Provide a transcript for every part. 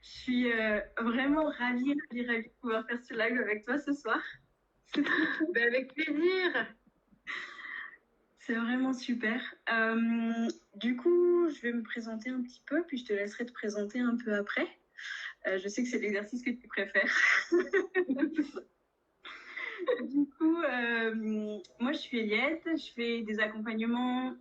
Je suis vraiment ravie de pouvoir faire ce live avec toi ce soir. C'est trop cool. Ben, avec plaisir. C'est vraiment super. Du coup, je vais me présenter un petit peu, puis je te laisserai te présenter un peu après. Je sais que c'est l'exercice que tu préfères. Du coup, moi, je suis Eliette. Je fais des accompagnements,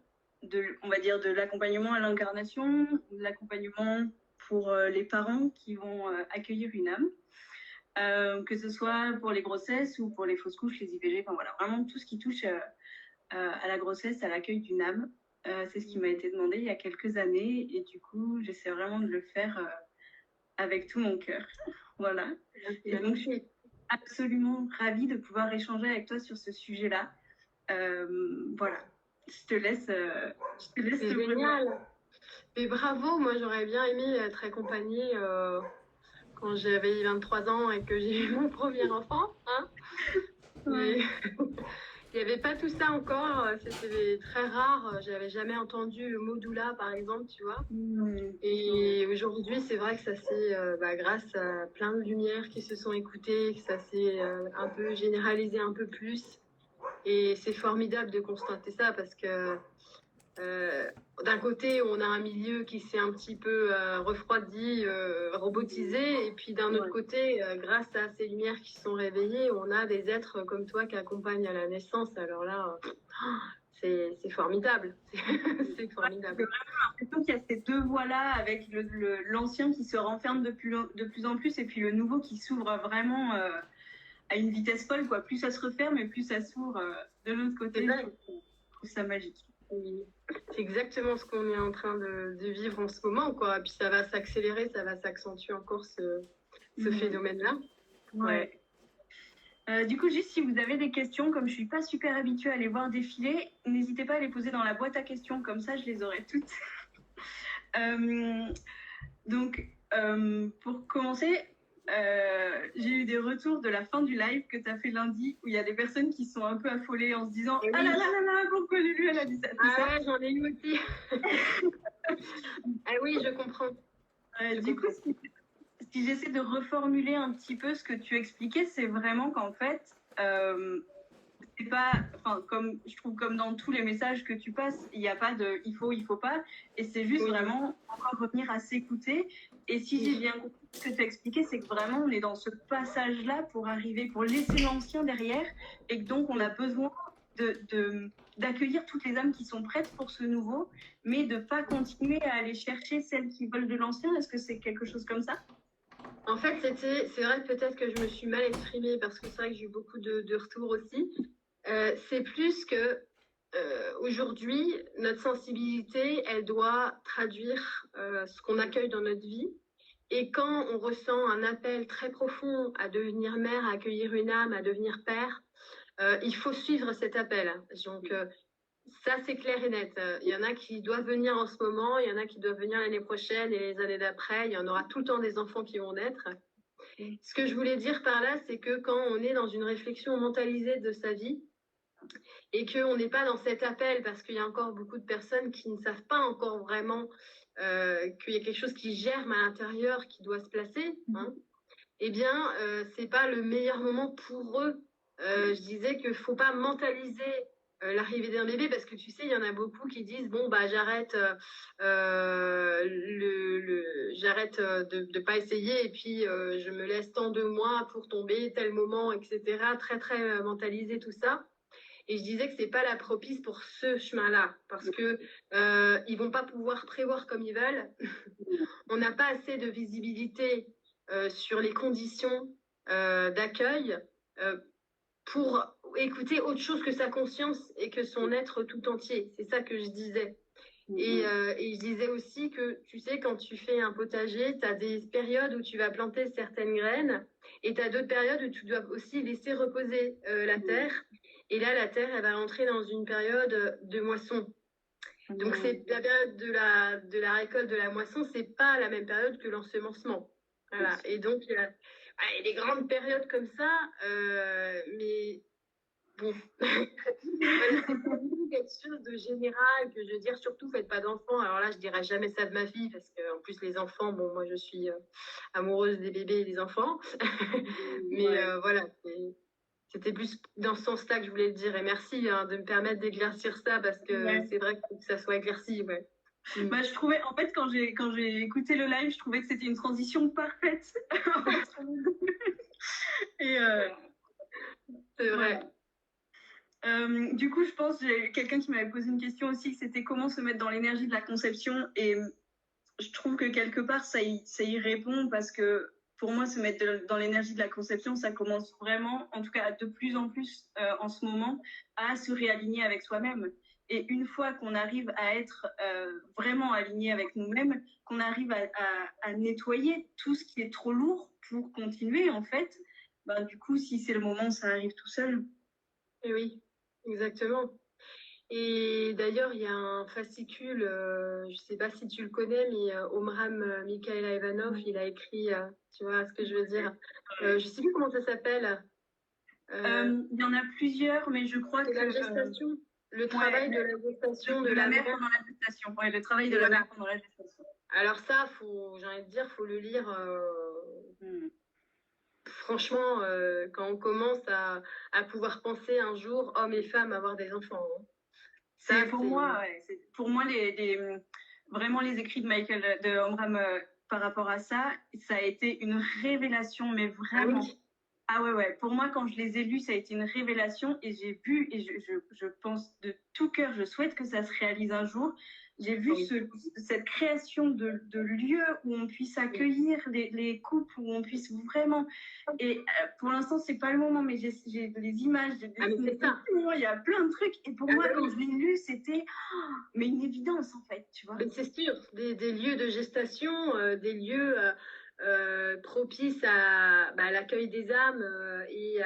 on va dire de l'accompagnement à l'incarnation, de l'accompagnement pour les parents qui vont accueillir une âme. Que ce soit pour les grossesses ou pour les fausses couches, les IVG, enfin voilà, vraiment tout ce qui touche à la grossesse, à l'accueil d'une âme. C'est ce qui m'a été demandé il y a quelques années et du coup, j'essaie vraiment de le faire avec tout mon cœur. Voilà. Et donc, je suis absolument ravie de pouvoir échanger avec toi sur ce sujet-là. Voilà. Je te laisse. C'est génial. Et bravo, moi j'aurais bien aimé être accompagnée quand j'avais 23 ans et que j'ai eu mon premier enfant. Hein. Ouais. Et il n'y avait pas tout ça encore, c'était très rare. J'avais jamais entendu le mot doula par exemple, tu vois. Et aujourd'hui, c'est vrai que ça s'est, grâce à plein de lumières qui se sont écoutées, que ça s'est un peu généralisé un peu plus. Et c'est formidable de constater ça parce que d'un côté, on a un milieu qui s'est un petit peu refroidi, robotisé, et puis d'un autre côté, grâce à ces lumières qui sont réveillées, on a des êtres comme toi qui accompagnent à la naissance. Alors là, c'est formidable. C'est formidable. J'ai l'impression qu'il y a ces deux voies-là avec l'ancien qui se renferme de plus en plus et puis le nouveau qui s'ouvre vraiment à une vitesse folle, quoi. Plus ça se referme et plus ça s'ouvre de l'autre côté. Je trouve ça magique. Oui. C'est exactement ce qu'on est en train de vivre en ce moment, quoi. Et puis ça va s'accélérer, ça va s'accentuer encore ce phénomène-là. Ouais. Du coup, juste si vous avez des questions, comme je suis pas super habituée à les voir défiler, n'hésitez pas à les poser dans la boîte à questions, comme ça je les aurai toutes. Donc, pour commencer, j'ai eu des retours de la fin du live que tu as fait lundi où il y a des personnes qui sont un peu affolées en se disant ah là là là là, pourquoi Lulu elle a dit ça. Ah ouais, j'en ai eu aussi. Ah oui, je comprends. Du coup, si j'essaie de reformuler un petit peu ce que tu expliquais, c'est vraiment qu'en fait, c'est pas, enfin, comme je trouve comme dans tous les messages que tu passes, il n'y a pas de il faut pas, et c'est juste vraiment encore revenir à s'écouter. Et si j'ai bien compris ce que tu as expliqué, c'est que vraiment on est dans ce passage-là pour arriver, pour laisser l'ancien derrière, et que donc on a besoin d'accueillir toutes les âmes qui sont prêtes pour ce nouveau, mais de pas continuer à aller chercher celles qui veulent de l'ancien. Est-ce que c'est quelque chose comme ça? En fait, c'est vrai que peut-être que je me suis mal exprimée parce que c'est vrai que j'ai eu beaucoup de retours aussi. C'est plus que aujourd'hui, notre sensibilité, elle doit traduire ce qu'on accueille dans notre vie. Et quand on ressent un appel très profond à devenir mère, à accueillir une âme, à devenir père, il faut suivre cet appel. Donc, ça, c'est clair et net. Il y en a qui doivent venir en ce moment, il y en a qui doivent venir l'année prochaine et les années d'après. Il y en aura tout le temps des enfants qui vont naître. Ce que je voulais dire par là, c'est que quand on est dans une réflexion mentalisée de sa vie et qu'on n'est pas dans cet appel, parce qu'il y a encore beaucoup de personnes qui ne savent pas encore vraiment qu'il y a quelque chose qui germe à l'intérieur, qui doit se placer, hein, eh bien, c'est pas le meilleur moment pour eux. Je disais qu'il ne faut pas mentaliser l'arrivée d'un bébé parce que tu sais, il y en a beaucoup qui disent bon bah j'arrête j'arrête de pas essayer et puis je me laisse tant de mois pour tomber tel moment, etc. Très très mentalisé tout ça. Et je disais que c'est pas la propice pour ce chemin-là parce que ils vont pas pouvoir prévoir comme ils veulent. On n'a pas assez de visibilité sur les conditions d'accueil pour écouter autre chose que sa conscience et que son être tout entier. C'est ça que je disais. Et je disais aussi que, tu sais, quand tu fais un potager, tu as des périodes où tu vas planter certaines graines et tu as d'autres périodes où tu dois aussi laisser reposer la terre. Et là, la terre, elle va entrer dans une période de moisson. Donc, c'est la période de la récolte, de la moisson, c'est pas la même période que l'ensemencement. Voilà. Et donc, il y a des grandes périodes comme ça, mais bon, voilà, c'est pas quelque chose de général que je veux dire, surtout faites pas d'enfants. Alors là, je dirais jamais ça de ma fille parce que en plus les enfants, bon, moi je suis amoureuse des bébés et des enfants, mais voilà, c'était plus dans ce sens-là que je voulais le dire. Et merci de me permettre d'éclaircir ça parce que c'est vrai qu'il faut que ça soit éclairci, ouais. Bah, je trouvais, en fait, quand j'ai écouté le live, je trouvais que c'était une transition parfaite entre nous deux. Et c'est vrai. Du coup, je pense, j'ai quelqu'un qui m'avait posé une question aussi, que c'était comment se mettre dans l'énergie de la conception. Et je trouve que quelque part, ça y répond parce que pour moi, se mettre dans l'énergie de la conception, ça commence vraiment, en tout cas de plus en plus en ce moment, à se réaligner avec soi-même. Et une fois qu'on arrive à être vraiment aligné avec nous-mêmes, qu'on arrive à nettoyer tout ce qui est trop lourd pour continuer, en fait, ben, du coup, si c'est le moment, ça arrive tout seul. Et oui, exactement. Et d'ailleurs, il y a un fascicule, je ne sais pas si tu le connais, mais Omram Mikhail Ivanov, il a écrit, tu vois ce que je veux dire. Je ne sais plus comment ça s'appelle. Il y en a plusieurs, mais je crois que... la gestation, le travail de la gestation de la mère pendant la gestation. Ouais, le travail de la mère pendant la gestation. Alors ça, j'ai envie de dire, faut le lire. Franchement, quand on commence à pouvoir penser un jour, hommes et femmes, avoir des enfants. Hein. Ça, pour moi, ouais, pour moi vraiment les écrits de Omram par rapport à ça, ça a été une révélation, mais vraiment. Ah oui. Ah ouais, pour moi, quand je les ai lus, ça a été une révélation et j'ai vu, et je pense de tout cœur, je souhaite que ça se réalise un jour. J'ai vu cette création de lieux où on puisse accueillir les couples, où on puisse vraiment... Et pour l'instant, c'est pas le moment, mais j'ai des images, des il y a plein de trucs. Et pour moi, quand je l'ai lu, c'était mais une évidence, en fait, tu vois. Mais c'est sûr, des lieux de gestation, des lieux propices à l'accueil des âmes et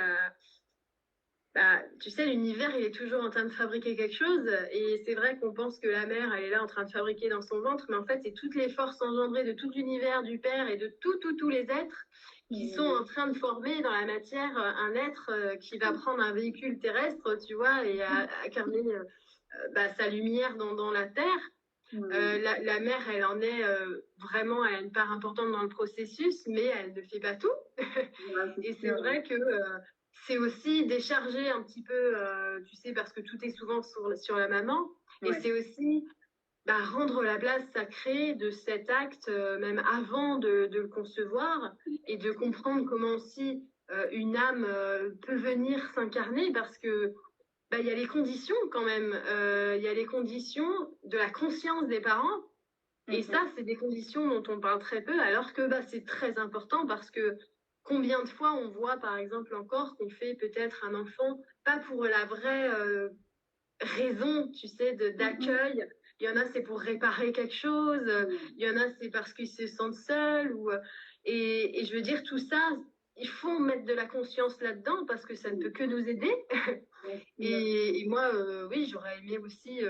tu sais, l'univers, il est toujours en train de fabriquer quelque chose. Et c'est vrai qu'on pense que la mère, elle est là en train de fabriquer dans son ventre. Mais en fait, c'est toutes les forces engendrées de tout l'univers, du Père et de tous les êtres qui sont en train de former dans la matière un être qui va prendre un véhicule terrestre, tu vois, et incarner sa lumière dans la Terre. La mère, elle en est vraiment, elle a une part importante dans le processus, mais elle ne fait pas tout. Et c'est vrai que c'est aussi décharger un petit peu, tu sais, parce que tout est souvent sur la maman. Et c'est aussi rendre la place sacrée de cet acte, même avant de le concevoir, et de comprendre comment aussi une âme peut venir s'incarner, parce que il y a les conditions quand même. Il y a les conditions de la conscience des parents. Et ça, c'est des conditions dont on parle très peu, alors que c'est très important parce que combien de fois on voit, par exemple, encore qu'on fait peut-être un enfant, pas pour la vraie raison, tu sais, d'accueil. Il y en a, c'est pour réparer quelque chose. Il y en a, c'est parce qu'ils se sentent seuls. Et je veux dire, tout ça, il faut mettre de la conscience là-dedans parce que ça ne peut que nous aider. Et moi, oui, j'aurais aimé aussi,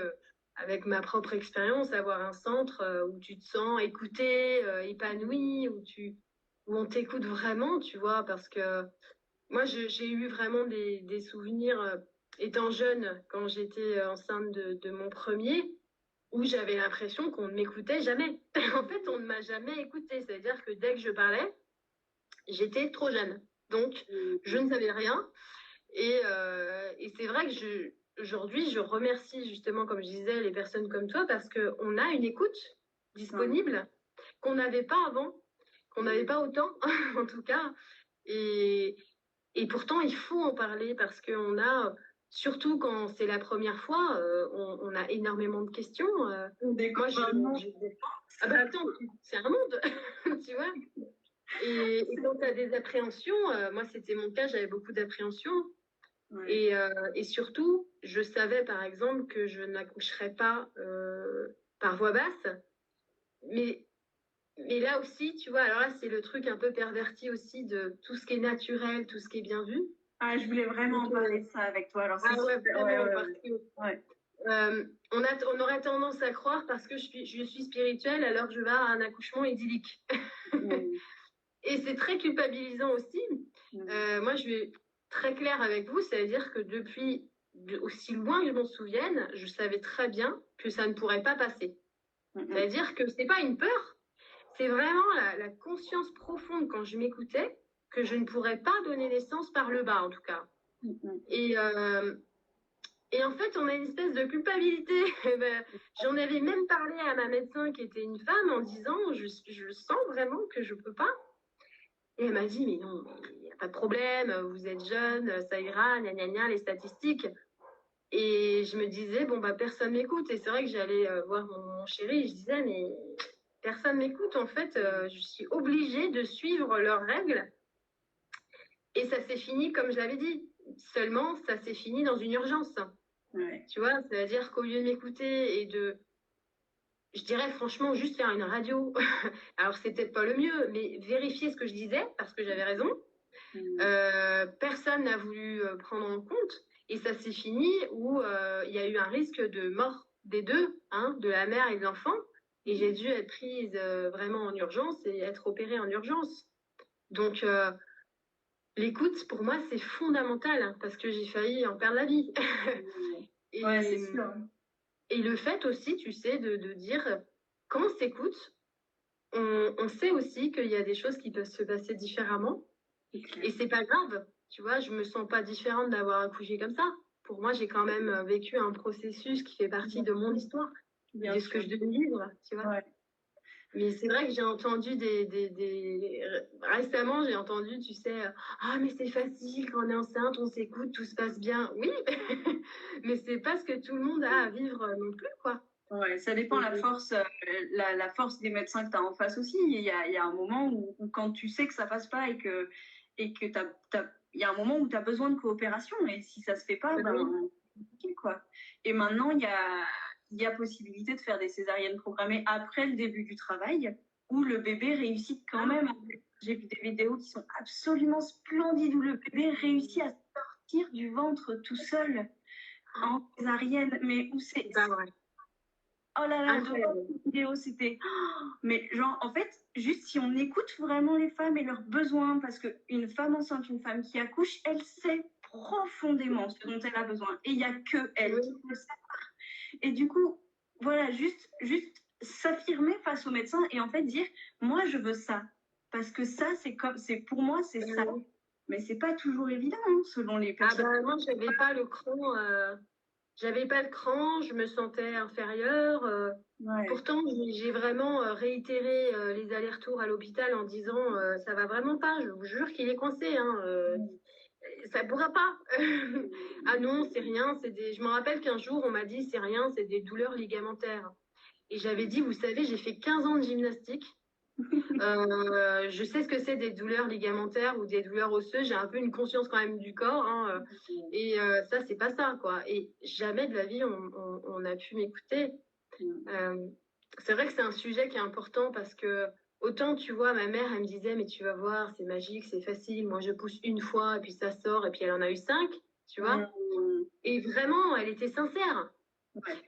avec ma propre expérience, avoir un centre où tu te sens écouté, épanoui, où on t'écoute vraiment, tu vois, parce que moi, j'ai eu vraiment des souvenirs étant jeune, quand j'étais enceinte de mon premier, où j'avais l'impression qu'on ne m'écoutait jamais. En fait, on ne m'a jamais écouté. C'est-à-dire que dès que je parlais, j'étais trop jeune. Donc, je ne savais rien. Et c'est vrai que aujourd'hui, je remercie justement, comme je disais, les personnes comme toi parce qu'on a une écoute disponible qu'on n'avait pas avant, qu'on n'avait pas autant, en tout cas. Et pourtant, il faut en parler parce qu'on a, surtout quand c'est la première fois, on a énormément de questions. Moi, attends, c'est un monde, tu vois. Et quand tu as des appréhensions, moi, c'était mon cas, j'avais beaucoup d'appréhensions. Ouais. Et surtout, je savais par exemple que je n'accoucherais pas par voie basse. Mais là aussi, tu vois, alors là, c'est le truc un peu perverti aussi de tout ce qui est naturel, tout ce qui est bien vu. Ah, je voulais vraiment en parler de ça avec toi. Alors, on aurait tendance à croire parce que je suis spirituelle alors que je vais à un accouchement idyllique. Et c'est très culpabilisant aussi. Moi, je vais très claire avec vous, c'est-à-dire que depuis aussi loin que je m'en souvienne, je savais très bien que ça ne pourrait pas passer. C'est-à-dire que c'est pas une peur, c'est vraiment la conscience profonde quand je m'écoutais que je ne pourrais pas donner naissance par le bas, en tout cas. Et, et en fait, on a une espèce de culpabilité. J'en avais même parlé à ma médecin qui était une femme en disant je sens vraiment que je peux pas. Et elle m'a dit mais non, il n'y a pas de problème, vous êtes jeune, ça ira, gna gna gna, les statistiques. Et je me disais bon bah personne m'écoute. Et c'est vrai que j'allais voir mon chéri et je disais mais personne m'écoute en fait, je suis obligée de suivre leurs règles. Et ça s'est fini comme je l'avais dit. Seulement, ça s'est fini dans une urgence. Ouais. Tu vois, c'est-à-dire qu'au lieu de m'écouter et de, je dirais franchement, juste faire une radio, alors c'est peut-être pas le mieux, mais vérifier ce que je disais, parce que j'avais raison, personne n'a voulu prendre en compte, et ça s'est fini où il y a eu un risque de mort des deux, hein, de la mère et de l'enfant, et j'ai dû être prise vraiment en urgence et être opérée en urgence. Donc, l'écoute, pour moi, c'est fondamental, hein, parce que j'ai failli en perdre la vie. Et, ouais, c'est sûr. Et le fait aussi, tu sais, de dire, quand on s'écoute, on sait aussi qu'il y a des choses qui peuvent se passer différemment. Et c'est pas grave, tu vois, je me sens pas différente d'avoir accouché comme ça. Pour moi, j'ai quand même vécu un processus qui fait partie de mon histoire, de ce que je devais vivre, tu vois. Ouais. Mais c'est vrai que j'ai entendu récemment, j'ai entendu, tu sais, ah, mais c'est facile, quand on est enceinte, on s'écoute, tout se passe bien. Oui, mais c'est pas ce que tout le monde a à vivre non plus, quoi. Ouais, ça dépend la force des médecins que tu as en face aussi. Il y a un moment où quand tu sais que ça passe pas et que il y a un moment où tu as besoin de coopération et si ça se fait pas, ben, c'est compliqué, quoi. Et maintenant, il y a possibilité de faire des césariennes programmées après le début du travail où le bébé réussit quand même. J'ai vu des vidéos qui sont absolument splendides où le bébé réussit à sortir du ventre tout seul en césarienne, mais où c'est... Oh là là, de vidéo, c'était... Mais genre, en fait, juste si on écoute vraiment les femmes et leurs besoins, parce qu'une femme enceinte, une femme qui accouche, elle sait profondément ce dont elle a besoin. Et il n'y a que elle qui le sait. Et du coup, voilà, juste s'affirmer face au médecin et en fait dire, moi, je veux ça. Parce que ça, pour moi, c'est ça. Mais c'est pas toujours évident, hein, selon les personnes. Ah bah, moi, j'avais pas le cran... J'avais pas le cran, je me sentais inférieure. Ouais. Pourtant, j'ai vraiment réitéré les allers-retours à l'hôpital en disant ça va vraiment pas, je vous jure qu'il est coincé. Hein, ça pourra pas. Ah non, c'est rien. Je me rappelle qu'un jour, on m'a dit c'est rien, c'est des douleurs ligamentaires. Et j'avais dit, vous savez, j'ai fait 15 ans de gymnastique. Je sais ce que c'est des douleurs ligamentaires ou des douleurs osseuses. J'ai un peu une conscience quand même du corps. Hein, et ça, c'est pas ça, quoi. Et jamais de la vie, on a pu m'écouter. C'est vrai que c'est un sujet qui est important parce que autant, tu vois, ma mère, elle me disait, mais tu vas voir, c'est magique, c'est facile. Moi, je pousse une fois et puis ça sort et puis elle en a eu 5, tu vois. Et vraiment, elle était sincère.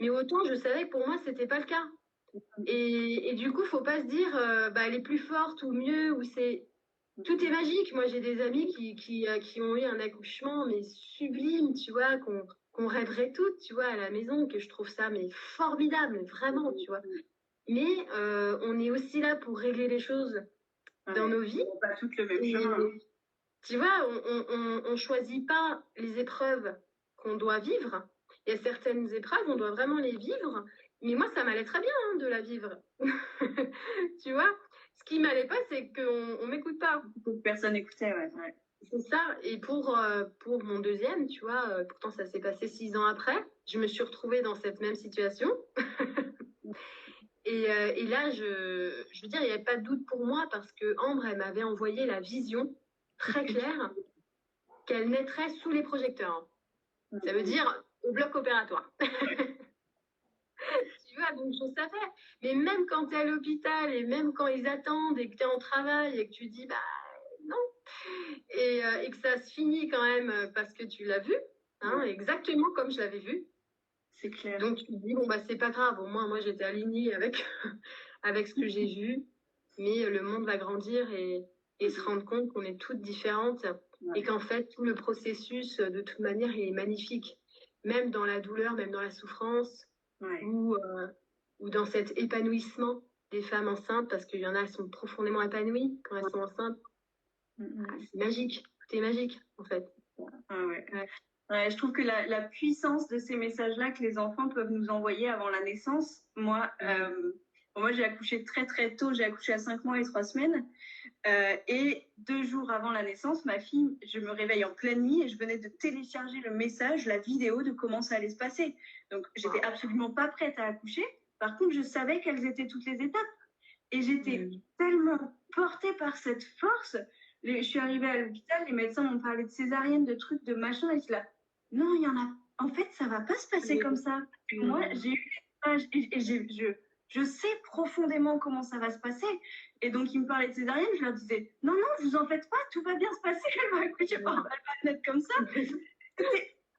Mais autant, je savais que pour moi, c'était pas le cas. Et du coup, faut pas se dire, bah, elle est plus forte ou mieux, ou c'est... Tout est magique. Moi, j'ai des amis qui ont eu un accouchement, mais sublime, tu vois, qu'on rêverait toutes, tu vois, à la maison, que je trouve ça, mais formidable, vraiment, tu vois. Mais on est aussi là pour régler les choses dans nos vies. Pas toutes le même chemin. Tu vois, on choisit pas les épreuves qu'on doit vivre. Il y a certaines épreuves, on doit vraiment les vivre. Mais moi, ça m'allait très bien hein, de la vivre. Tu vois, ce qui m'allait pas, c'est qu'on m'écoute pas. Personne n'écoutait, ouais. C'est ça. Et pour mon deuxième, tu vois, pourtant ça s'est passé 6 ans après, je me suis retrouvée dans cette même situation. Et là, je veux dire, il n'y avait pas de doute pour moi parce que Ambre, elle m'avait envoyé la vision très claire qu'elle naîtrait sous les projecteurs. Ça veut dire au bloc opératoire. Tu vois, donc je savais. Mais même quand tu es à l'hôpital et même quand ils attendent et que tu es en travail et que tu dis, bah non, et que ça se finit quand même parce que tu l'as vu, hein, exactement comme je l'avais vu. C'est clair. Donc tu te dis, bon, bah c'est pas grave, au moins moi j'étais alignée avec, avec ce que j'ai vu, mais le monde va grandir et se rendre compte qu'on est toutes différentes. et qu'en fait, tout le processus, de toute manière, il est magnifique. Même dans la douleur, même dans la souffrance, ou dans cet épanouissement des femmes enceintes, parce qu'il y en a, elles sont profondément épanouies quand elles sont enceintes. C'est magique, tout est magique, en fait. Ouais, je trouve que la puissance de ces messages-là que les enfants peuvent nous envoyer avant la naissance, moi, j'ai accouché très très tôt, j'ai accouché à 5 mois et 3 semaines. Et 2 jours avant la naissance, ma fille, je me réveille en pleine nuit et je venais de télécharger le message, la vidéo de comment ça allait se passer. Donc, j'étais absolument pas prête à accoucher. Par contre, je savais quelles étaient toutes les étapes. Et j'étais tellement portée par cette force. Je suis arrivée à l'hôpital, les médecins m'ont parlé de césarienne, de trucs, de machin. Et je là, non, il y en a. En fait, ça va pas se passer comme ça. Moi, j'ai eu les images et je sais profondément comment ça va se passer. Et donc, ils me parlaient de césarienne, je leur disais, non, vous en faites pas, tout va bien se passer, elle va accoucher par elle va naître comme ça.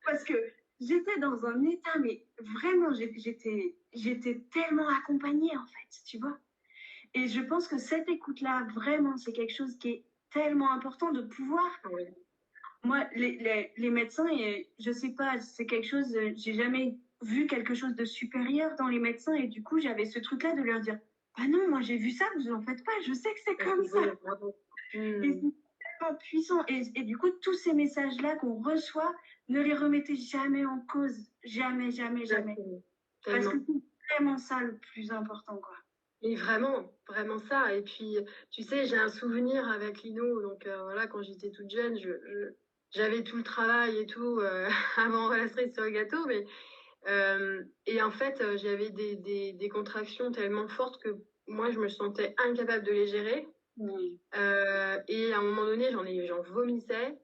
Parce que j'étais dans un état, mais vraiment, j'étais tellement accompagnée, en fait, tu vois. Et je pense que cette écoute-là, vraiment, c'est quelque chose qui est tellement important de pouvoir. Moi, les médecins, et je sais pas, c'est quelque chose, j'ai jamais vu quelque chose de supérieur dans les médecins, et du coup, j'avais ce truc-là de leur dire, bah non, moi j'ai vu ça, vous en faites pas, je sais que c'est comme ça. Et c'est tellement puissant. Et du coup, tous ces messages-là qu'on reçoit, ne les remettez jamais en cause. Jamais, jamais, jamais. Parce que c'est vraiment ça le plus important, quoi. Mais vraiment, vraiment ça. Et puis, tu sais, j'ai un souvenir avec Lino. Donc voilà, quand j'étais toute jeune, j'avais tout le travail et tout avant la cerise sur le gâteau. Mais, et en fait, j'avais des contractions tellement fortes que moi, je me sentais incapable de les gérer. Et à un moment donné, j'en vomissais.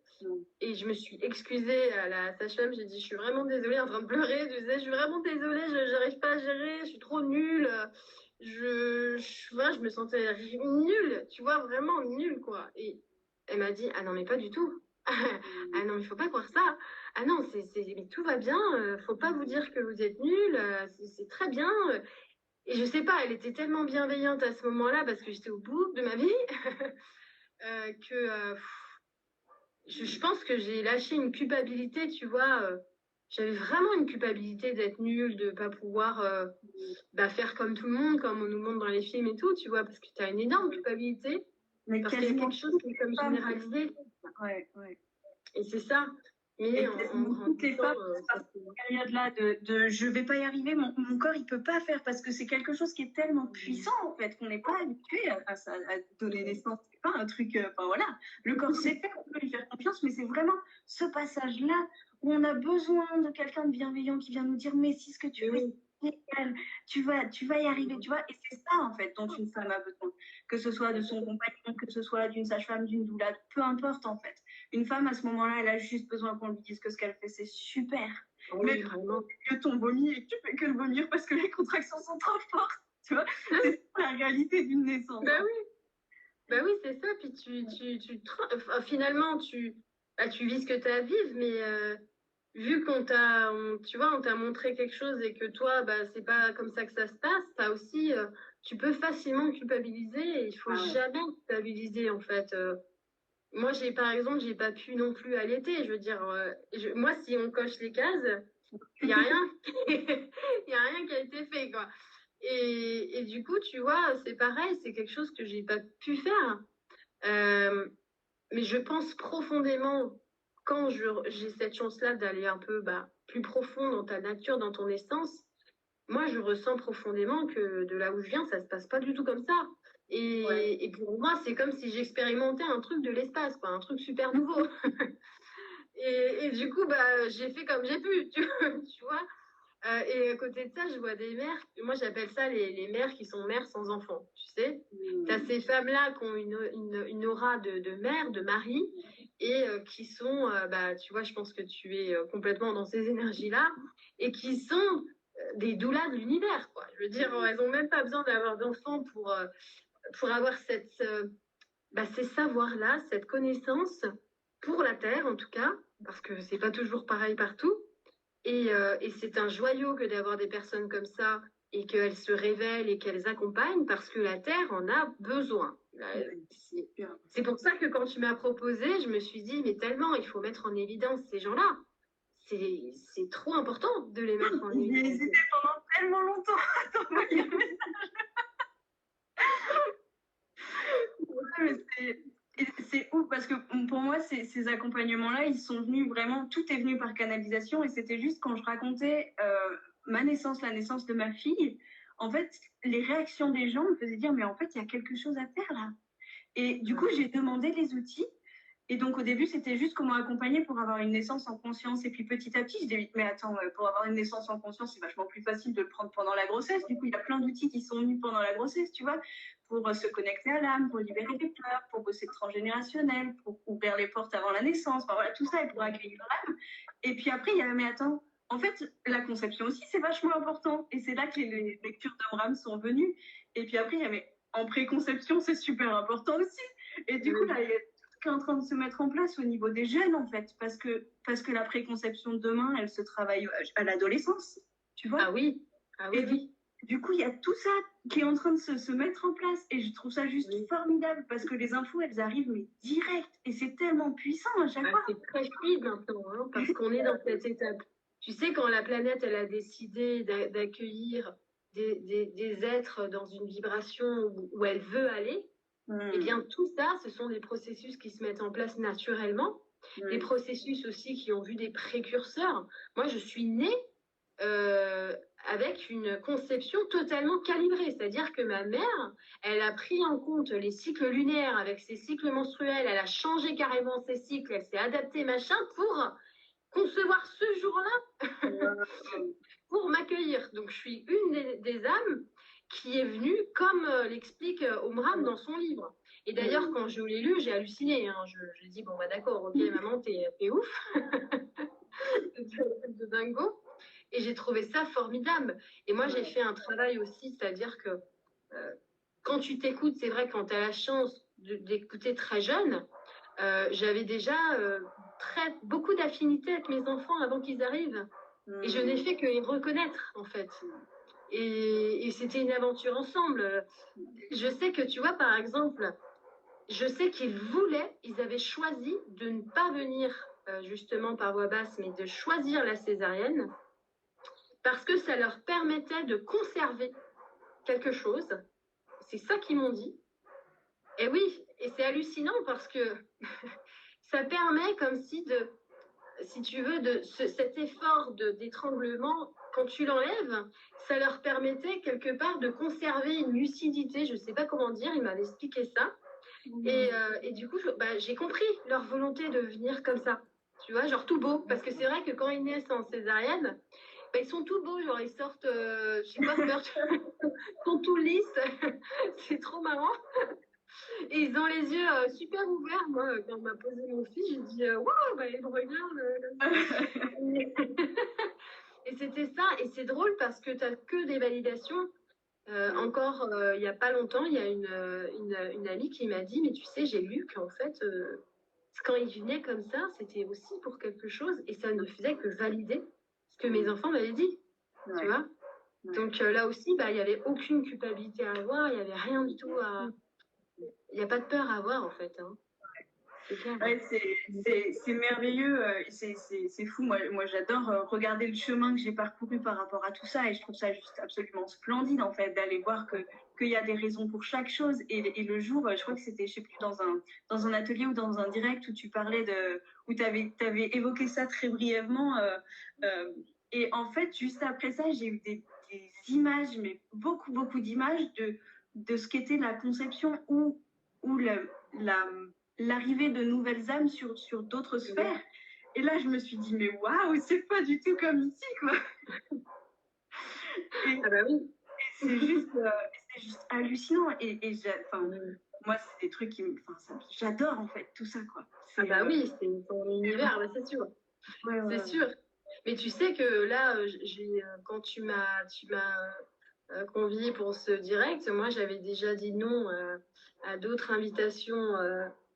Et je me suis excusée à la sage-femme. J'ai dit, je suis vraiment désolée, en train de pleurer. Je disais, je suis vraiment désolée, je n'arrive pas à gérer, je suis trop nulle. Je me sentais nulle, tu vois, vraiment nulle, quoi. Et elle m'a dit, ah non, mais pas du tout. Ah non, mais il faut pas croire ça. Ah non, mais tout va bien, faut pas vous dire que vous êtes nulle, c'est très bien. Et je sais pas, elle était tellement bienveillante à ce moment-là, parce que j'étais au bout de ma vie, que je pense que j'ai lâché une culpabilité, tu vois. J'avais vraiment une culpabilité d'être nulle, de pas pouvoir faire comme tout le monde, comme on nous montre dans les films et tout, tu vois, parce que tu as une énorme culpabilité. Mais parce qu'il y a quelque chose qui est comme généralisé. Et c'est ça. Mais toutes les femmes, cette période-là de je vais pas y arriver, mon corps il peut pas faire, parce que c'est quelque chose qui est tellement puissant en fait qu'on n'est pas habitué à donner naissance. C'est pas un truc, voilà, le corps sait faire, on peut lui faire confiance, mais c'est vraiment ce passage-là où on a besoin de quelqu'un de bienveillant qui vient nous dire mais si ce que tu fais, tu vas y arriver, tu vois. Et c'est ça en fait dont une femme a besoin, que ce soit de son compagnon, que ce soit d'une sage-femme, d'une doula, peu importe en fait. Une femme, à ce moment-là, elle a juste besoin qu'on lui dise que ce qu'elle fait, c'est super. Mais vraiment, que ton vomi et que tu fais que le vomir parce que les contractions sont trop fortes. Tu vois, c'est la réalité d'une naissance. Bah oui, c'est ça. Puis finalement, tu vis ce que tu as à vivre, mais vu qu'on on t'a montré quelque chose et que toi, c'est pas comme ça que ça se passe, t'as aussi, tu peux facilement culpabiliser et il faut jamais culpabiliser, en fait. Moi, par exemple, j'ai pas pu non plus allaiter. Je veux dire, moi, si on coche les cases, il y a rien, il y a rien qui a été fait, quoi. Et du coup, tu vois, c'est pareil, c'est quelque chose que j'ai pas pu faire. Mais je pense profondément, quand j'ai cette chance-là d'aller un peu plus profond dans ta nature, dans ton essence, moi, je ressens profondément que de là où je viens, ça se passe pas du tout comme ça. Et pour moi, c'est comme si j'expérimentais un truc de l'espace, quoi, un truc super nouveau. et du coup, j'ai fait comme j'ai pu, tu vois. Et à côté de ça, je vois des mères, moi j'appelle ça les mères qui sont mères sans enfants, tu sais. Tu as ces femmes-là qui ont une aura de mère, de mari, et qui sont, tu vois, je pense que tu es complètement dans ces énergies-là, et qui sont des doulas de l'univers, quoi. Je veux dire, elles n'ont même pas besoin d'avoir d'enfants pour avoir ces savoirs-là, cette connaissance pour la Terre, en tout cas, parce que c'est pas toujours pareil partout. Et c'est un joyau que d'avoir des personnes comme ça et qu'elles se révèlent et qu'elles accompagnent parce que la Terre en a besoin. C'est pour ça que quand tu m'as proposé, je me suis dit, mais tellement, il faut mettre en évidence ces gens-là. C'est trop important de les mettre en évidence. J'ai hésité pendant tellement longtemps à t'envoyer un message. C'est ouf parce que pour moi, ces accompagnements-là, ils sont venus vraiment, tout est venu par canalisation et c'était juste quand je racontais ma naissance, la naissance de ma fille, en fait, les réactions des gens me faisaient dire, mais en fait, il y a quelque chose à faire là. Et du coup, j'ai demandé les outils. Et donc, au début, c'était juste comment accompagner pour avoir une naissance en conscience. Et puis, petit à petit, je dis, mais attends, pour avoir une naissance en conscience, c'est vachement plus facile de le prendre pendant la grossesse. Du coup, il y a plein d'outils qui sont venus pendant la grossesse, tu vois, pour se connecter à l'âme, pour libérer les peurs, pour bosser le transgénérationnel, pour ouvrir les portes avant la naissance. Enfin, voilà, tout ça, et pour accueillir l'âme. Et puis après, il y a, mais attends, en fait, la conception aussi, c'est vachement important. Et c'est là que les lectures d'Amram sont venues. Et puis après, il y a, mais en préconception, c'est super important aussi. Et du coup, là, il y a qui est en train de se mettre en place au niveau des jeunes, en fait, parce que la préconception de demain, elle se travaille à l'adolescence, tu vois. Ah oui, oui. Du coup, il y a tout ça qui est en train de se mettre en place, et je trouve ça juste formidable, parce que les infos, elles arrivent, mais direct, et c'est tellement puissant à chaque fois. C'est très fluide maintenant, hein, parce qu'on est dans cette étape. Tu sais, quand la planète, elle a décidé d'accueillir des êtres dans une vibration où elle veut aller, eh bien, tout ça, ce sont des processus qui se mettent en place naturellement, des processus aussi qui ont vu des précurseurs. Moi, je suis née avec une conception totalement calibrée, c'est-à-dire que ma mère, elle a pris en compte les cycles lunaires avec ses cycles menstruels, elle a changé carrément ses cycles, elle s'est adaptée, machin, pour concevoir ce jour-là, pour m'accueillir. Donc, je suis une des âmes qui est venue, comme l'explique Omram dans son livre. Et d'ailleurs, quand je l'ai lu, j'ai halluciné. Hein. Je dis, bon, bah d'accord, ok, maman, t'es ouf. de dingo. Et j'ai trouvé ça formidable. Et moi, j'ai fait un travail aussi, c'est-à-dire que quand tu t'écoutes, c'est vrai, quand tu as la chance d'écouter très jeune, j'avais déjà beaucoup d'affinités avec mes enfants avant qu'ils arrivent. Et je n'ai fait que les reconnaître, en fait. Et c'était une aventure ensemble. Je sais que, tu vois, par exemple, je sais ils avaient choisi de ne pas venir justement par voie basse, mais de choisir la césarienne parce que ça leur permettait de conserver quelque chose. C'est ça qu'ils m'ont dit. Et oui, et c'est hallucinant parce que ça permet comme si tu veux, cet effort d'étranglement, quand tu l'enlèves, ça leur permettait quelque part de conserver une lucidité, je ne sais pas comment dire, ils m'avaient expliqué ça. Et du coup, j'ai compris leur volonté de venir comme ça, tu vois, genre tout beau. Parce que c'est vrai que quand ils naissent en césarienne, ils sont tout beaux, genre ils sortent, je sais pas, ils sont tout lisses, c'est trop marrant. Et ils ont les yeux super ouverts. Moi, quand on m'a posé mon fils, j'ai dit waouh, il me regarde. Et c'était ça. Et c'est drôle parce que tu n'as que des validations. Encore il n'y a pas longtemps, il y a une amie qui m'a dit, mais tu sais, j'ai lu qu'en fait, quand ils venaient comme ça, c'était aussi pour quelque chose et ça ne faisait que valider ce que mes enfants m'avaient dit. Tu vois. Donc là aussi, il n'y avait aucune culpabilité à avoir, il n'y avait rien du tout à... Il n'y a pas de peur à avoir, en fait. Hein. C'est merveilleux, c'est fou. Moi j'adore regarder le chemin que j'ai parcouru par rapport à tout ça et je trouve ça juste absolument splendide en fait d'aller voir qu'il y a des raisons pour chaque chose. Et le jour, je crois que c'était, je sais plus, dans un atelier ou dans un direct où tu parlais où tu avais évoqué ça très brièvement. Et en fait, juste après ça, j'ai eu des images, mais beaucoup d'images de ce qu'était la conception ou l'arrivée de nouvelles âmes sur d'autres sphères. Et là, je me suis dit, mais waouh, c'est pas du tout comme ici, quoi. Ah bah oui. C'est juste hallucinant. Moi, c'est des trucs qui me... j'adore, en fait, tout ça, quoi. Ah bah oui, c'est ton univers, c'est sûr. C'est sûr. Mais tu sais que là, quand tu m'as convié pour ce direct, moi, j'avais déjà dit non à d'autres invitations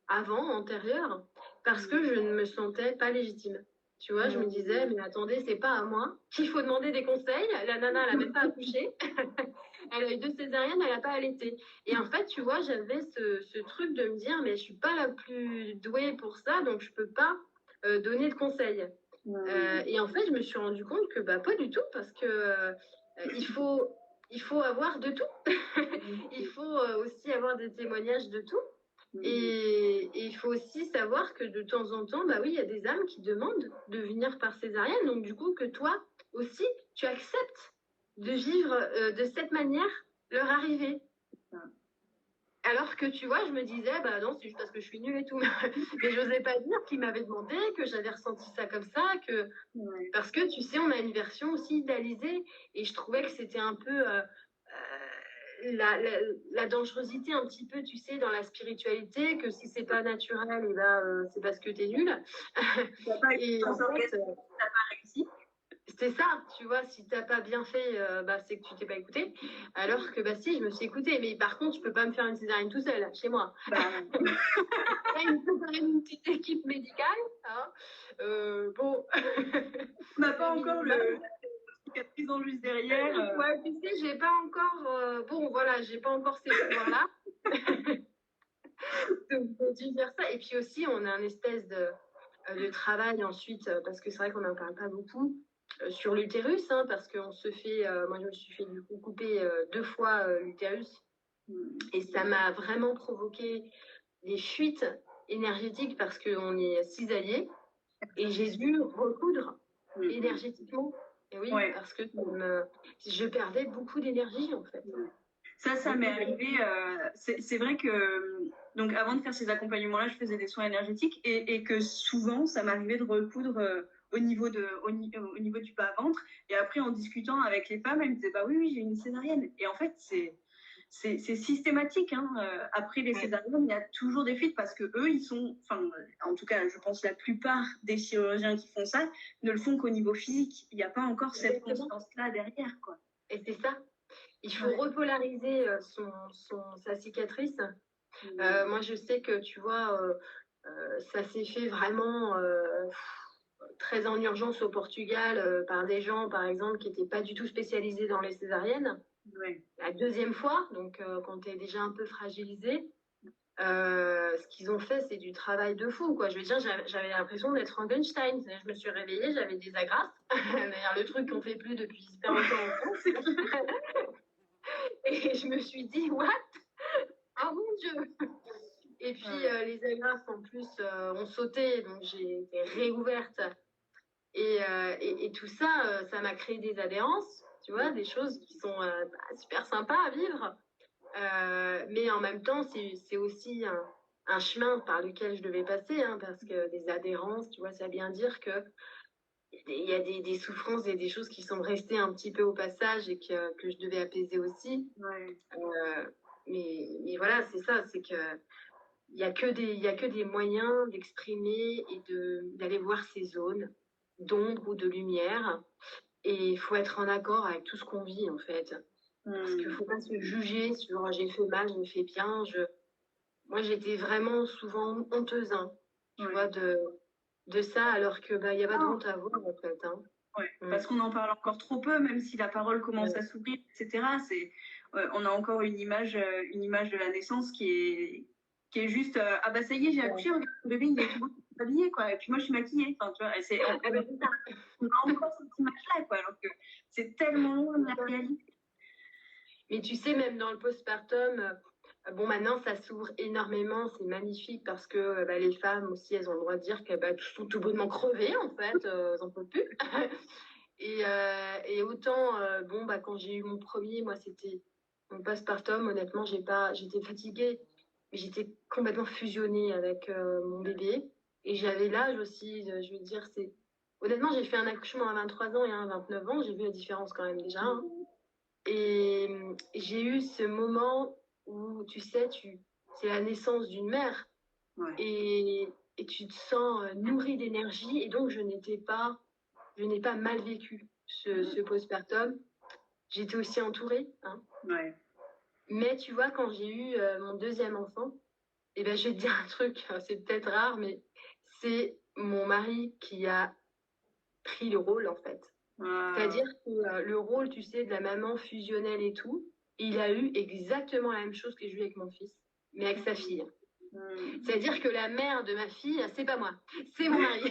antérieures, parce que je ne me sentais pas légitime. Tu vois, je me disais, mais attendez, c'est pas à moi qu'il faut demander des conseils. La nana, elle a même pas accouché. Elle a eu 2 césariennes, elle a pas allaité. Et en fait, tu vois, j'avais ce truc de me dire, mais je suis pas la plus douée pour ça, donc je peux pas donner de conseils. Et en fait, je me suis rendu compte que bah, pas du tout, parce que il faut avoir de tout. Il faut aussi avoir des témoignages de tout. Et il faut aussi savoir que de temps en temps, bah oui, il y a des âmes qui demandent de venir par césarienne. Donc du coup, que toi aussi, tu acceptes de vivre de cette manière leur arrivée. Alors que tu vois, je me disais, bah non, c'est juste parce que je suis nulle et tout. Mais j'osais pas dire qu'ils m'avaient demandé, que j'avais ressenti ça comme ça, que parce que tu sais, on a une version aussi idéalisée. Et je trouvais que c'était un peu la dangerosité un petit peu, tu sais, dans la spiritualité, que si c'est pas naturel, et ben, c'est parce que t'es nul. Et en fait, t'as pas réussi. c'est ça, tu vois, si t'as pas bien fait, bah, c'est que tu t'es pas écouté. Alors que, bah si, je me suis écoutée. Mais par contre, je peux pas me faire une césarienne tout seul, chez moi. Il faut quand même une petite équipe médicale. Hein. Bon. On n'a pas encore le cicatrice en juste derrière. Ouais, tu sais, j'ai pas encore. Bon, voilà, j'ai pas encore ces pouvoirs-là. Donc, j'ai dû faire ça. Et puis aussi, on a un espèce de travail ensuite, parce que c'est vrai qu'on n'en parle pas beaucoup, sur l'utérus, hein, parce qu'on se fait. Moi, je me suis fait du coup couper 2 fois l'utérus. Et ça m'a vraiment provoqué des fuites énergétiques parce qu'on est cisaillé. Et j'ai dû recoudre énergétiquement. Et oui, parce que je perdais beaucoup d'énergie en fait. Ça m'est arrivé. C'est vrai que donc avant de faire ces accompagnements-là, je faisais des soins énergétiques et que souvent ça m'arrivait de recoudre au niveau du bas-ventre. Et après, en discutant avec les femmes, elles me disaient bah oui, j'ai une césarienne. Et en fait, c'est systématique. Hein. Après les césariennes, il y a toujours des fuites parce que eux, ils sont, enfin, en tout cas, je pense que la plupart des chirurgiens qui font ça ne le font qu'au niveau physique. Il n'y a pas encore cette conscience-là derrière, quoi. Et c'est ça. Il faut repolariser sa cicatrice. Moi, je sais que, tu vois, ça s'est fait vraiment très en urgence au Portugal par des gens, par exemple, qui n'étaient pas du tout spécialisés dans les césariennes. La 2e fois, donc quand tu es déjà un peu fragilisé, ce qu'ils ont fait, c'est du travail de fou, quoi. Je veux dire, j'avais l'impression d'être Frankenstein. Je me suis réveillée, j'avais des agrafes. D'ailleurs, le truc qu'on fait plus depuis super longtemps en France. Et je me suis dit, what? Oh mon Dieu! Et puis, les agrafes, en plus, ont sauté, donc j'ai été réouverte. Et tout ça, ça m'a créé des adhérences, tu vois, des choses qui sont super sympas à vivre. Mais en même temps, c'est aussi un chemin par lequel je devais passer, hein, parce que des adhérences, tu vois, ça veut bien dire que il y a des souffrances et des choses qui sont restées un petit peu au passage et que je devais apaiser aussi. Mais voilà, c'est ça, c'est que il y a que des moyens d'exprimer et d'aller voir ces zones d'ombre ou de lumière. Et il faut être en accord avec tout ce qu'on vit, en fait. Parce qu'il ne faut pas se juger sur j'ai fait mal, j'ai fait bien. Moi, j'étais vraiment souvent honteuse, hein, tu vois, de ça, alors que il n'y a pas de honte à avoir, en fait. Hein. Parce qu'on en parle encore trop peu, même si la parole commence à s'ouvrir, etc. On a encore une image de la naissance qui est juste ah bah ça y est, j'ai accouché, regarde, le bébé il est tout habillé, quoi. Et puis moi je suis maquillée, enfin tu vois. On a encore cette image-là, quoi. Alors que c'est tellement loin de la réalité. Mais tu sais, même dans le postpartum, bon, maintenant, ça s'ouvre énormément, c'est magnifique parce que les femmes aussi, elles ont le droit de dire qu'elles sont tout bonnement crevées, en fait, elles n'en peuvent plus. Et autant, quand j'ai eu mon premier, moi, c'était mon postpartum, honnêtement, j'étais fatiguée, mais j'étais complètement fusionnée avec mon bébé. Et j'avais l'âge aussi, je veux dire, honnêtement, j'ai fait un accouchement à 23 ans et un à 29 ans, j'ai vu la différence quand même déjà. Hein. Et j'ai eu ce moment où, tu sais, c'est la naissance d'une mère. Et tu te sens nourrie d'énergie. Et donc, je n'ai pas mal vécu ce postpartum. J'étais aussi entourée. Hein. Mais tu vois, quand j'ai eu mon 2e enfant, je vais te dire un truc, c'est peut-être rare, mais c'est mon mari qui a pris le rôle, en fait. C'est-à-dire que le rôle, tu sais, de la maman fusionnelle et tout, il a eu exactement la même chose que j'ai eu avec mon fils, mais avec sa fille. C'est-à-dire que la mère de ma fille, c'est pas moi, c'est mon mari.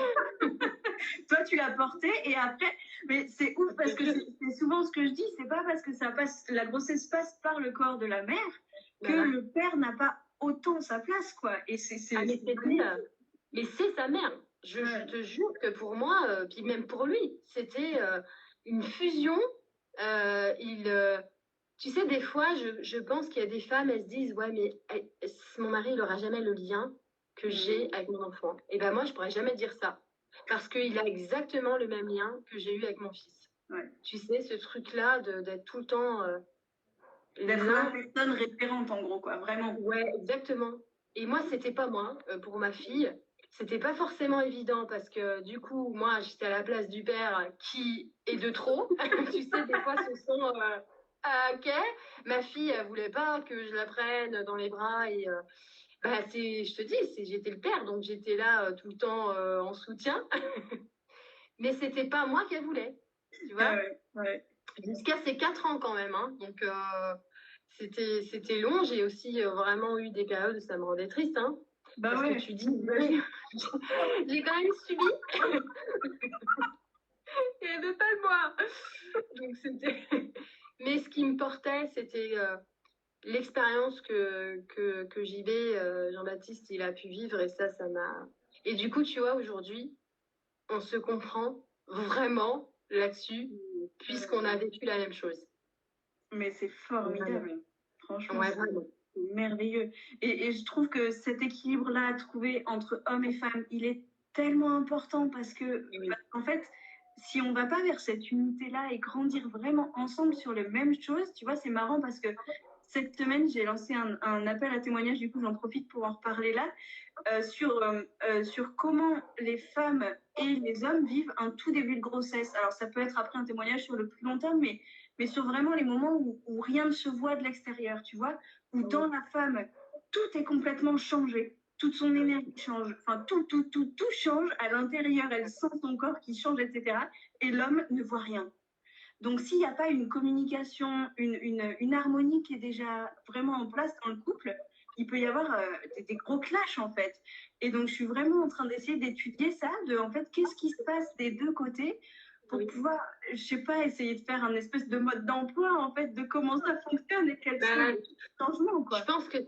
Toi, tu l'as porté et après, mais c'est ouf parce que c'est souvent ce que je dis, c'est pas parce que ça passe, la grossesse passe par le corps de la mère que Voilà. le père n'a pas autant sa place, quoi. Et mais c'est sa mère. Je te jure que pour moi, puis même pour lui, c'était une fusion. Tu sais, des fois, je pense qu'il y a des femmes, elles se disent, ouais, mais mon mari, il n'aura jamais le lien que j'ai avec mon enfant. Et ben moi, je pourrais jamais dire ça. Parce qu'il a exactement le même lien que j'ai eu avec mon fils. Ouais. Tu sais, ce truc-là d'être tout le temps... d'être la personne référente, en gros, quoi, vraiment. Ouais, exactement. Et moi, c'était pas moi. Pour ma fille, c'était pas forcément évident parce que du coup, moi, j'étais à la place du père qui est de trop. Tu sais, des fois, ce sont... ok, ma fille, elle voulait pas que je la prenne dans les bras et... bah, je te dis, j'étais le père, donc j'étais là tout le temps en soutien. Mais c'était pas moi qu'elle voulait, tu vois. Ouais. Jusqu'à ses 4 ans quand même, hein. Donc c'était long. J'ai aussi vraiment eu des périodes où ça me rendait triste, hein. Bah parce que tu dis, j'ai quand même subi. Et elle veut pas le voir. Donc c'était... Mais ce qui me portait, c'était l'expérience que JB, Jean-Baptiste, il a pu vivre. Et ça m'a... Et du coup, tu vois, aujourd'hui, on se comprend vraiment là-dessus, puisqu'on a vécu la même chose. Mais c'est formidable. Ouais. Franchement, Ouais, c'est merveilleux. Et je trouve que cet équilibre-là à trouver entre hommes et femmes, il est tellement important parce que, en fait, si on va pas vers cette unité-là et grandir vraiment ensemble sur les mêmes choses, tu vois, c'est marrant parce que cette semaine, j'ai lancé un appel à témoignage, du coup, j'en profite pour en reparler là, sur comment les femmes et les hommes vivent un tout début de grossesse. Alors, ça peut être après un témoignage sur le plus long terme, mais sur vraiment les moments où rien ne se voit de l'extérieur, tu vois, où dans la femme, tout est complètement changé. Toute son énergie change, enfin tout change à l'intérieur, elle sent son corps qui change, etc. Et l'homme ne voit rien. Donc, s'il n'y a pas une communication, une harmonie qui est déjà vraiment en place dans le couple, il peut y avoir des gros clashs, en fait. Et donc, je suis vraiment en train d'essayer d'étudier ça, en fait, qu'est-ce qui se passe des deux côtés pour pouvoir, je sais pas, essayer de faire un espèce de mode d'emploi, en fait, de comment ça fonctionne et quels sont les changements, quoi. Je pense que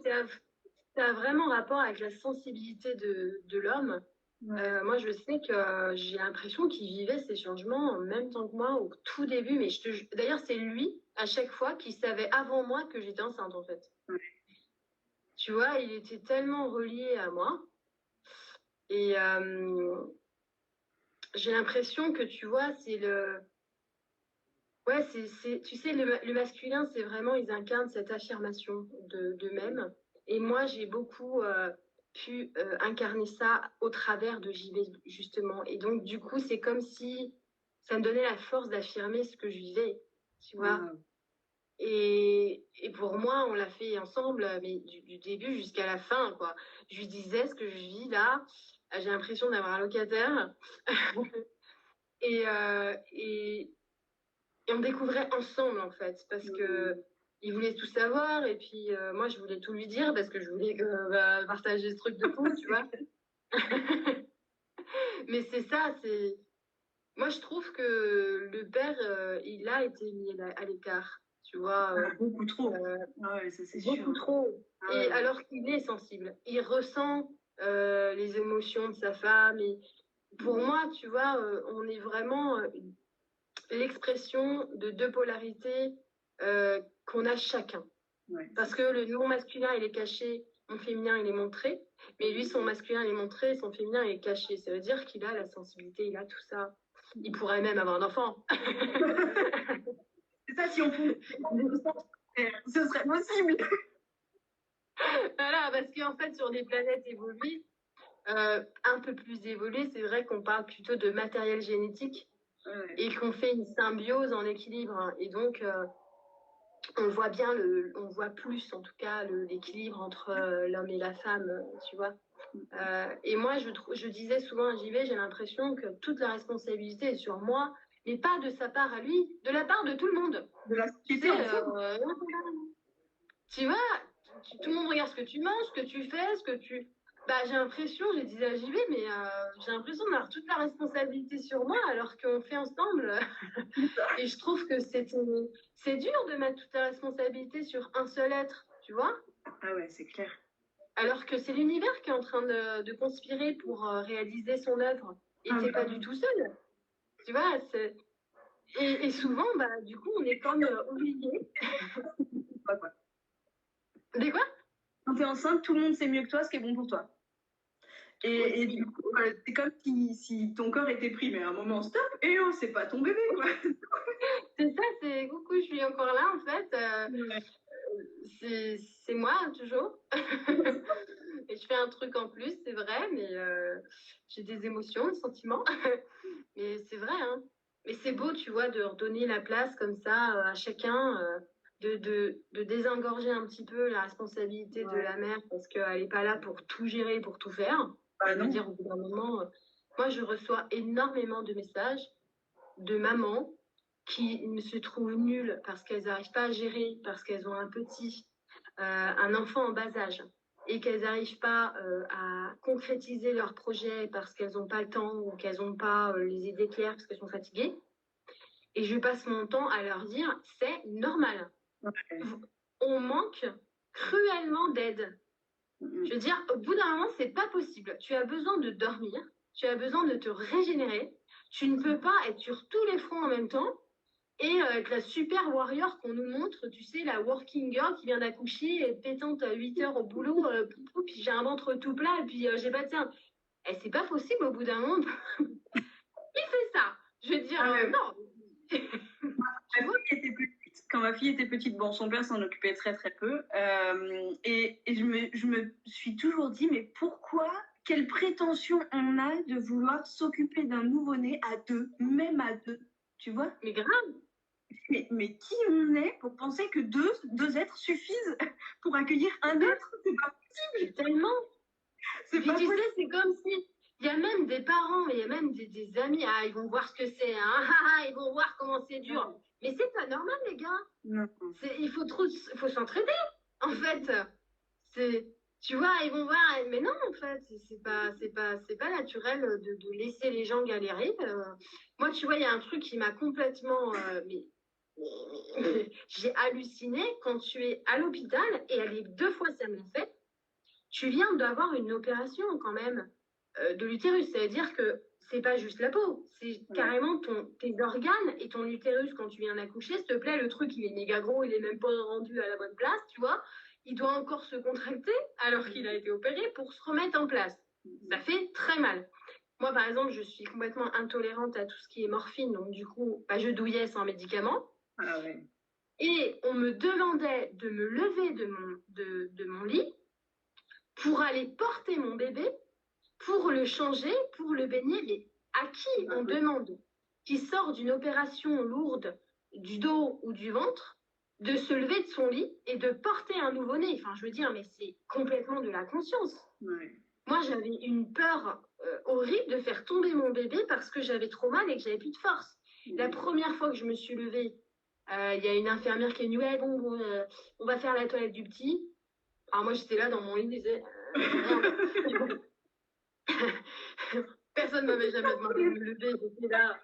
ça a vraiment rapport avec la sensibilité de l'homme. Ouais. Moi, je sais que j'ai l'impression qu'il vivait ces changements en même temps que moi au tout début. Mais d'ailleurs, c'est lui, à chaque fois, qui savait avant moi que j'étais enceinte, en fait. Ouais. Tu vois, il était tellement relié à moi. Et j'ai l'impression que, tu vois, c'est le... Ouais, tu sais, le masculin, c'est vraiment, ils incarnent cette affirmation d'eux-mêmes. Et moi, j'ai beaucoup pu incarner ça au travers de JB, justement. Et donc, du coup, c'est comme si ça me donnait la force d'affirmer ce que je vivais, tu vois. Et pour moi, on l'a fait ensemble, mais du début jusqu'à la fin, quoi. Je lui disais ce que je vis là. J'ai l'impression d'avoir un locataire. et on découvrait ensemble, en fait, parce que il voulait tout savoir, et puis moi, je voulais tout lui dire, parce que je voulais partager ce truc de fou, tu vois. Mais c'est ça, c'est... Moi, je trouve que le père, il a été mis à l'écart, tu vois. Beaucoup trop. Ouais, ça, c'est beaucoup sûr. trop. Et alors qu'il est sensible. Il ressent les émotions de sa femme. Et pour moi, tu vois, on est vraiment... l'expression de deux polarités qu'on a chacun. Ouais. Parce que le non masculin, il est caché, mon féminin, il est montré, mais lui, son masculin, il est montré, son féminin, il est caché. Ça veut dire qu'il a la sensibilité, il a tout ça. Il pourrait même avoir un enfant. C'est ça, si on pouvait, ce serait possible. Voilà, parce qu'en fait, sur des planètes évoluées, un peu plus évoluées, c'est vrai qu'on parle plutôt de matériel génétique et qu'on fait une symbiose en équilibre. Et donc, on voit bien on voit plus en tout cas l'équilibre entre l'homme et la femme, tu vois. Et moi, je disais souvent à JV, j'ai l'impression que toute la responsabilité est sur moi, mais pas de sa part à lui, de la part de tout le monde. De la société Tu en sais, fait. tu vois, tout le monde regarde ce que tu manges, ce que tu fais, ce que tu... Bah, j'ai l'impression, j'ai dit à JV, mais j'ai l'impression d'avoir toute la responsabilité sur moi alors qu'on fait ensemble. Et je trouve que c'est dur de mettre toute la responsabilité sur un seul être, tu vois. Ah ouais, c'est clair. Alors que c'est l'univers qui est en train de conspirer pour réaliser son œuvre. Et t'es pas du tout seul. Tu vois, et souvent, bah, du coup, on est comme obligé. Des quoi? Quand t'es enceinte, tout le monde sait mieux que toi ce qui est bon pour toi. Et du coup, c'est comme si ton corps était pris, mais à un moment, stop, et oh, c'est pas ton bébé, quoi. C'est ça, c'est coucou, je suis encore là, en fait. C'est moi, toujours. Et je fais un truc en plus, c'est vrai, mais j'ai des émotions, des sentiments. Mais c'est vrai, hein. Mais c'est beau, tu vois, de redonner la place comme ça à chacun, de désengorger un petit peu la responsabilité de la mère parce qu'elle n'est pas là pour tout gérer, pour tout faire. Je veux dire, au bout d'un moment, moi, je reçois énormément de messages de mamans qui se trouvent nulles parce qu'elles n'arrivent pas à gérer, parce qu'elles ont un enfant en bas âge et qu'elles n'arrivent pas à concrétiser leur projet parce qu'elles n'ont pas le temps ou qu'elles n'ont pas les idées claires parce qu'elles sont fatiguées. Et je passe mon temps à leur dire, c'est normal. Okay. On manque cruellement d'aide. Je veux dire, au bout d'un moment, c'est pas possible. Tu as besoin de dormir, tu as besoin de te régénérer. Tu ne peux pas être sur tous les fronts en même temps et être la super warrior qu'on nous montre, tu sais, la working girl qui vient d'accoucher, et pétante à 8 heures au boulot, puis j'ai un ventre tout plat, et puis j'ai pas de sein. Et c'est pas possible au bout d'un moment. Qui fait ça? Je veux dire, non. Quand ma fille était petite, bon, son père s'en occupait très très peu, et je me suis toujours dit, mais pourquoi, quelle prétention on a de vouloir s'occuper d'un nouveau-né à deux, même à deux, tu vois? Mais grave. Mais qui on est pour penser que deux êtres suffisent pour accueillir un être? C'est pas possible. Tellement. C'est pas possible. Tu sais, c'est comme si il y a même des parents, il y a même des amis, ils vont voir ce que c'est, hein, ils vont voir comment c'est dur. Non. Mais c'est pas normal, les gars. Non. Il faut s'entraider, en fait. Tu vois, ils vont voir, mais non, en fait, c'est pas naturel de laisser les gens galérer. Moi, tu vois, il y a un truc qui m'a complètement, j'ai halluciné quand tu es à l'hôpital, et elle est 2 fois ça me fait. Tu viens d'avoir une opération quand même de l'utérus. Ça veut dire que c'est pas juste la peau, c'est carrément tes organes et ton utérus quand tu viens d'accoucher. S'il te plaît, le truc, il est méga gros, il est même pas rendu à la bonne place, tu vois. Il doit encore se contracter alors qu'il a été opéré pour se remettre en place. Ça fait très mal. Moi, par exemple, je suis complètement intolérante à tout ce qui est morphine, donc du coup, je douillais sans médicaments. Ah ouais. Et on me demandait de me lever de mon lit pour aller porter mon bébé, pour le changer, pour le baigner. Mais à qui on demande, qui sort d'une opération lourde du dos ou du ventre, de se lever de son lit et de porter un nouveau-né? Enfin, je veux dire, mais c'est complètement de la conscience. Ouais. Moi, j'avais une peur horrible de faire tomber mon bébé parce que j'avais trop mal et que j'avais plus de force. La première fois que je me suis levée, il y a une infirmière qui a dit, ouais, bon, on va faire la toilette du petit. Alors moi, j'étais là dans mon lit, je disais, personne ne m'avait jamais demandé de me lever, j'étais là.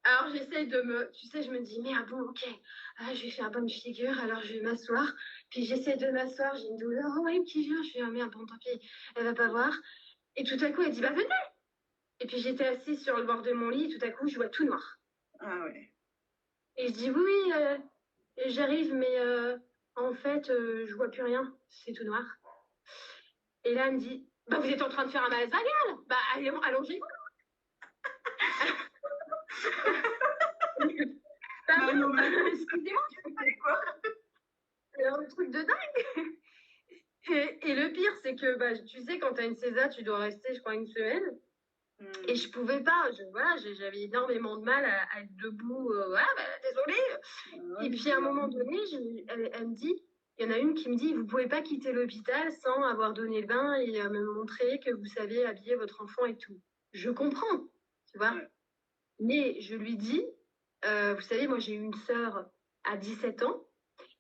Alors j'essaye tu sais, je me dis, merde, bon, ok, je vais faire bonne figure, alors je vais m'asseoir. Puis j'essaie de m'asseoir, j'ai une douleur, oh ouais, qui vient, je fais, oh merde, bon, tant pis, elle va pas voir. Et tout à coup, elle dit, bah venez. Et puis j'étais assise sur le bord de mon lit, et tout à coup, je vois tout noir. Ah ouais. Et je dis, oui, j'arrive, mais en fait, je vois plus rien, c'est tout noir. Et là, elle me dit, bah vous êtes en train de faire un malaise vagal, bah allongez-vous. Pardon, excusez-moi, je fais quoi? Alors, le truc de dingue. Et le pire, c'est que, tu sais, quand tu as une césar, tu dois rester, je crois, une semaine. Et je pouvais pas, j'avais énormément de mal à être debout. Désolée. Et puis à un moment donné, elle me dit, il y en a une qui me dit, vous pouvez pas quitter l'hôpital sans avoir donné le bain et me montrer que vous savez habiller votre enfant et tout. Je comprends, tu vois. Mais je lui dis, vous savez, moi j'ai eu une sœur à 17 ans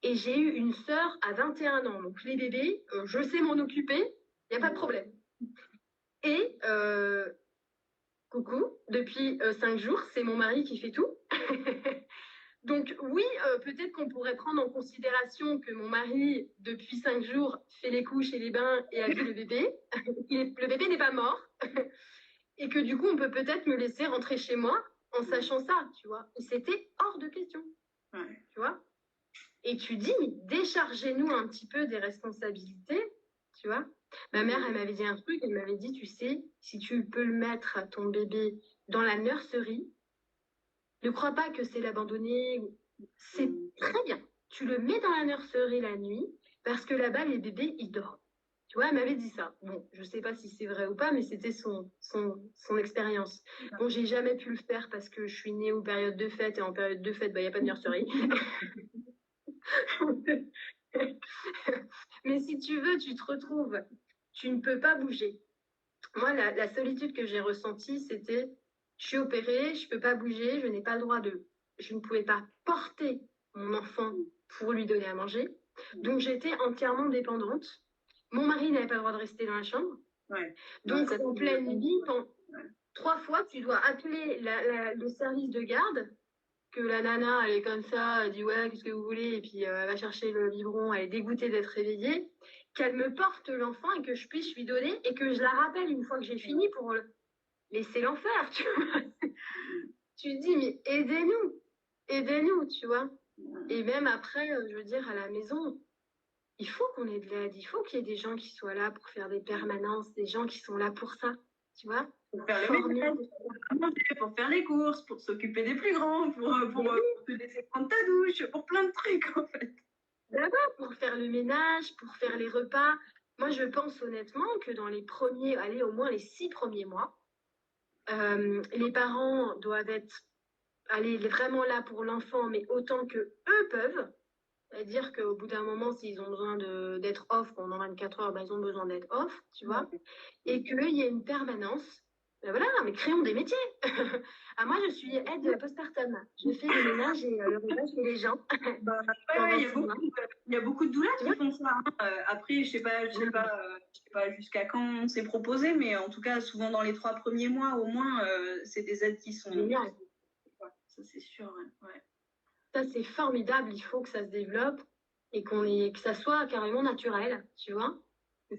et j'ai eu une sœur à 21 ans. Donc les bébés, je sais m'en occuper, il n'y a pas de problème. Et coucou, depuis 5 jours, c'est mon mari qui fait tout. Donc oui, peut-être qu'on pourrait prendre en considération que mon mari, depuis 5 jours, fait les couches et les bains et habille le bébé. Le bébé n'est pas mort. Et que du coup, on peut peut-être me laisser rentrer chez moi en sachant ça, tu vois. Et c'était hors de question, tu vois. Et tu dis, mais déchargez-nous un petit peu des responsabilités, tu vois. Ma mère, elle m'avait dit un truc, elle m'avait dit, tu sais, si tu peux le mettre, ton bébé, dans la nurserie, ne crois pas que c'est l'abandonner. C'est très bien. Tu le mets dans la nurserie la nuit, parce que là-bas, les bébés, ils dorment. Tu vois, elle m'avait dit ça. Bon, je sais pas si c'est vrai ou pas, mais c'était son expérience. Bon, j'ai jamais pu le faire parce que je suis née aux périodes de fête, et en période de fête, bah, y a pas de nurserie. Mais si tu veux, tu te retrouves. Tu ne peux pas bouger. Moi, la solitude que j'ai ressentie, c'était, je suis opérée, je ne peux pas bouger, je n'ai pas le droit je ne pouvais pas porter mon enfant pour lui donner à manger. Donc, j'étais entièrement dépendante. Mon mari n'avait pas le droit de rester dans la chambre. Donc, en pleine nuit, 3 fois, tu dois appeler le service de garde, que la nana, elle est comme ça, elle dit ouais, qu'est-ce que vous voulez, et puis elle va chercher le biberon, elle est dégoûtée d'être réveillée, qu'elle me porte l'enfant et que je puisse lui donner et que je la rappelle une fois que j'ai fini pour laisser l'enfer, tu vois. Tu te dis, mais aidez-nous, tu vois. Et même après, je veux dire, à la maison, il faut qu'on ait de l'aide, il faut qu'il y ait des gens qui soient là pour faire des permanences, des gens qui sont là pour ça, tu vois. Pour faire le ménage, pour faire les courses, pour s'occuper des plus grands, pour te laisser prendre ta douche, pour plein de trucs, en fait. D'abord, pour faire le ménage, pour faire les repas. Moi, je pense honnêtement que dans les premiers, allez, au moins les 6 premiers mois, les parents doivent être vraiment là pour l'enfant, mais autant que eux peuvent. C'est-à-dire qu'au bout d'un moment, s'ils ont besoin d'être off pendant 24 heures, ben, ils ont besoin d'être off, tu vois. Et qu'il y ait une permanence. Ben voilà, mais créons des métiers. Ah, moi, je suis aide postpartum. Je fais le ménage et le repas chez les gens. Il y a beaucoup de doulas qui font ça. Après, je sais pas jusqu'à quand c'est proposé, mais en tout cas, souvent dans les 3 premiers mois, au moins, c'est des aides qui sont géniales. Ça, c'est sûr. Ouais. Ça, c'est formidable. Il faut que ça se développe et que ça soit carrément naturel, tu vois.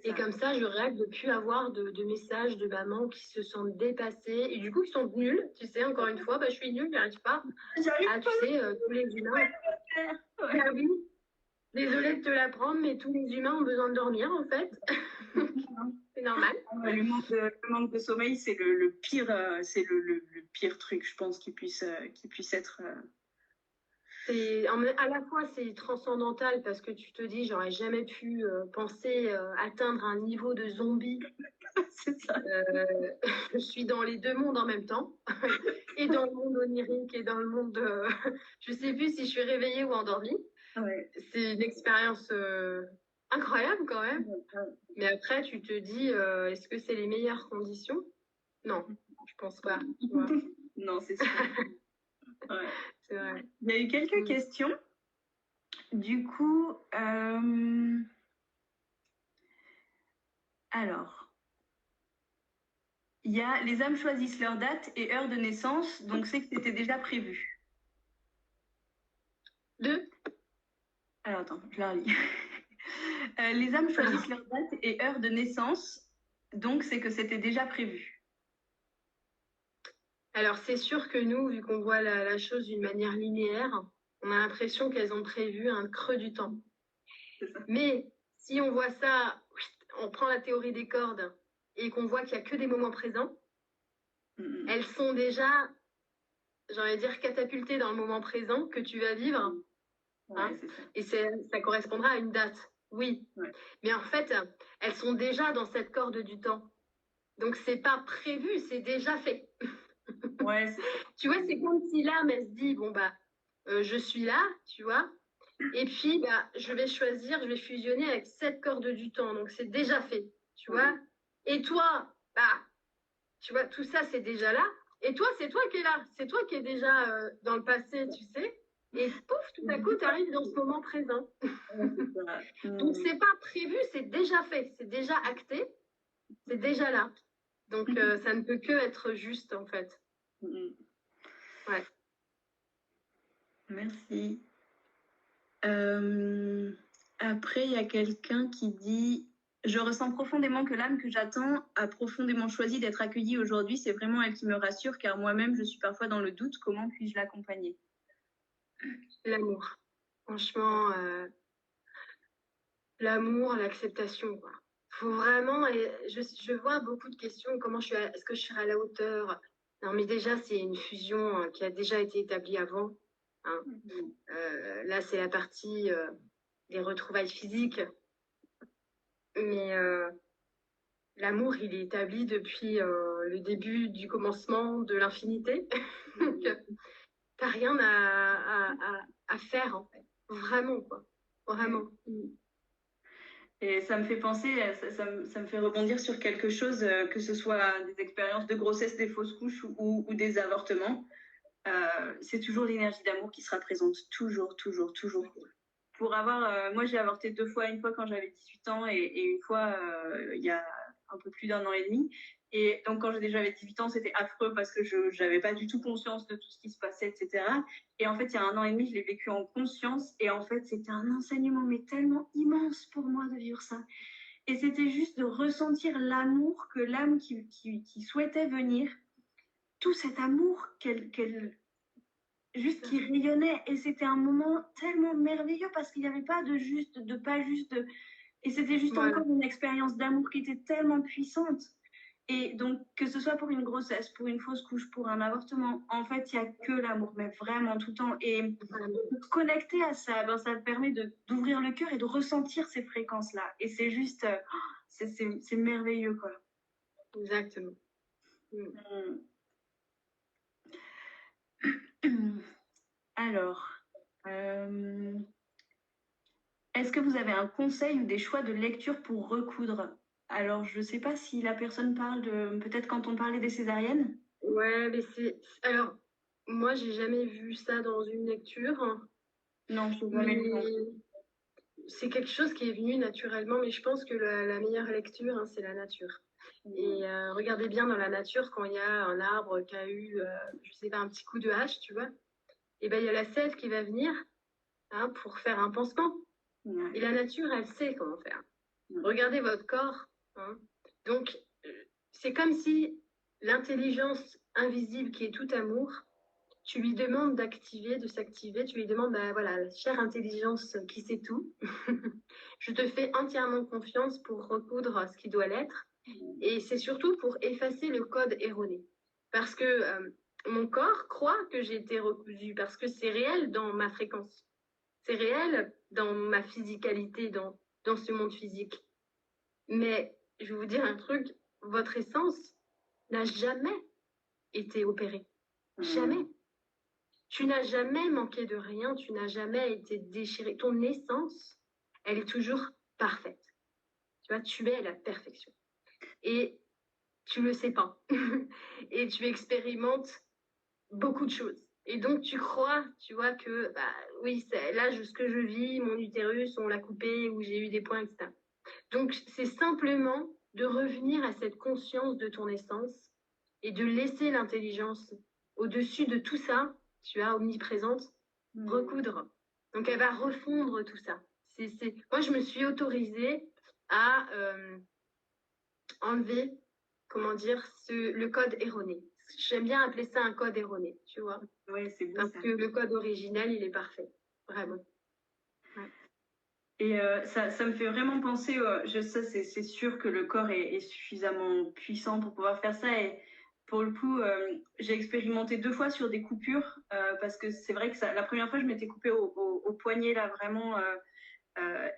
Et comme ça, je rêve de plus avoir de messages de mamans qui se sentent dépassées et du coup qui sont nuls. Tu sais, encore une fois, bah, je suis nulle, j'arrive pas. Tu sais, tous les humains. Ah oui. Désolée de te l'apprendre, mais tous les humains ont besoin de dormir, en fait. C'est normal. Le manque de sommeil, c'est le pire, c'est le pire truc, je pense, qui puisse être. À la fois, c'est transcendantal parce que tu te dis, j'aurais jamais pu penser atteindre un niveau de zombie. C'est ça. Je suis dans les 2 mondes en même temps, et dans le monde onirique et dans le monde. Je sais plus si je suis réveillée ou endormie. Ouais. C'est une expérience incroyable quand même. Mais après, tu te dis, est-ce que c'est les meilleures conditions? Non, je pense pas. Tu vois. Non, c'est sûr. Ouais. C'est vrai. Il y a eu quelques questions. Du coup, alors, il y a les âmes choisissent leur date et heure de naissance, donc c'est que c'était déjà prévu. Alors attends, je la relis. Les âmes choisissent leur date et heure de naissance, donc c'est que c'était déjà prévu. Alors c'est sûr que nous, vu qu'on voit la chose d'une manière linéaire, on a l'impression qu'elles ont prévu un creux du temps. Mais si on voit ça, on prend la théorie des cordes et qu'on voit qu'il n'y a que des moments présents, elles sont déjà, j'ai envie de dire, catapultées dans le moment présent que tu vas vivre. Hein, et ça correspondra à une date, oui. Ouais. Mais en fait, elles sont déjà dans cette corde du temps. Donc, c'est pas prévu, c'est déjà fait. Ouais, Tu vois, c'est comme si l'âme, elle se dit, bon, bah, je suis là, tu vois. Et puis, bah, je vais choisir, je vais fusionner avec 7 cordes du temps. Donc, c'est déjà fait, tu vois. Et toi, bah, tu vois, tout ça, c'est déjà là. Et toi, c'est toi qui es là. C'est toi qui es déjà dans le passé, tu sais. Et pouf, tout à coup, tu arrives dans ce moment présent. Donc, c'est pas prévu, c'est déjà fait. C'est déjà acté. C'est déjà là. Donc, ça ne peut que être juste, en fait. Ouais. Merci. Après, il y a quelqu'un qui dit: je ressens profondément que l'âme que j'attends a profondément choisi d'être accueillie aujourd'hui. C'est vraiment elle qui me rassure, car moi-même, je suis parfois dans le doute. Comment puis-je l'accompagner? L'amour. Franchement, l'amour, l'acceptation, quoi. Faut vraiment, et je vois beaucoup de questions, est-ce que je serai à la hauteur? Non, mais déjà, c'est une fusion qui a déjà été établie avant, hein. Là, c'est la partie des retrouvailles physiques, mais l'amour, il est établi depuis le début du commencement de l'infinité. Donc, t'as rien à faire, en fait. Vraiment, quoi. Vraiment. Et ça me fait penser, ça me fait rebondir sur quelque chose, que ce soit des expériences de grossesse, des fausses couches ou des avortements. C'est toujours l'énergie d'amour qui sera présente. Toujours, toujours, toujours. Moi, j'ai avorté 2 fois, une fois quand j'avais 18 ans et une fois il y a un peu plus d'1 an et demi. Et donc, quand j'avais 18 ans, c'était affreux parce que je n'avais pas du tout conscience de tout ce qui se passait, etc. Et en fait, il y a 1 an et demi, je l'ai vécu en conscience. Et en fait, c'était un enseignement, mais tellement immense pour moi de vivre ça. Et c'était juste de ressentir l'amour que l'âme qui souhaitait venir, tout cet amour juste qui rayonnait. Et c'était un moment tellement merveilleux parce qu'il n'y avait pas de pas juste. Et c'était juste Voilà. encore une expérience d'amour qui était tellement puissante. Et donc, que ce soit pour une grossesse, pour une fausse couche, pour un avortement, en fait, il n'y a que l'amour, mais vraiment tout le temps. Et de se connecter à ça, ben, ça permet d'ouvrir le cœur et de ressentir ces fréquences-là. Et c'est juste, c'est merveilleux, quoi. Exactement. Alors, est-ce que vous avez un conseil ou des choix de lecture pour recoudre? Alors, je ne sais pas si la personne parle de... Peut-être quand on parlait des césariennes? Ouais, mais alors, moi, j'ai jamais vu ça dans une lecture, Non, je n'ai jamais lu. mais c'est quelque chose qui est venu naturellement, mais je pense que la meilleure lecture, hein, c'est la nature. Et regardez bien dans la nature, quand il y a un arbre qui a eu, je sais pas, un petit coup de hache, tu vois, et ben il y a la sève qui va venir, hein, pour faire un pansement. Ouais. Et la nature, elle sait comment faire. Regardez votre corps, hein. Donc, c'est comme si l'intelligence invisible qui est tout amour, tu lui demandes d'activer, de s'activer, tu lui demandes, bah voilà, chère intelligence qui sait tout, je te fais entièrement confiance pour recoudre ce qui doit l'être. Et c'est surtout pour effacer le code erroné. Parce que mon corps croit que j'ai été recousue, parce que c'est réel dans ma fréquence. C'est réel dans ma physicalité, dans ce monde physique. Mais je vais vous dire un truc, votre essence n'a jamais été opérée. Jamais. Tu n'as jamais manqué de rien, tu n'as jamais été déchiré. Ton essence, elle est toujours parfaite. Tu vois, tu es la perfection. Et tu le sais pas. Et tu expérimentes beaucoup de choses. Et donc, tu crois, tu vois, que, bah, oui, là, ce que je vis, mon utérus, on l'a coupé, ou j'ai eu des points, etc. Donc, c'est simplement de revenir à cette conscience de ton essence et de laisser l'intelligence au-dessus de tout ça, tu vois, omniprésente, recoudre. Donc, elle va refondre tout ça. Moi, je me suis autorisée à enlever, comment dire, le code erroné. J'aime bien appeler ça un code erroné, tu vois. Ouais, c'est beau, parce ça. que le code originel, il est parfait. Vraiment. Ouais. Et ça me fait vraiment penser, ça c'est sûr que le corps est suffisamment puissant pour pouvoir faire ça. Et pour le coup, j'ai expérimenté 2 fois sur des coupures, parce que c'est vrai que la première fois, je m'étais coupée au poignet, là, vraiment.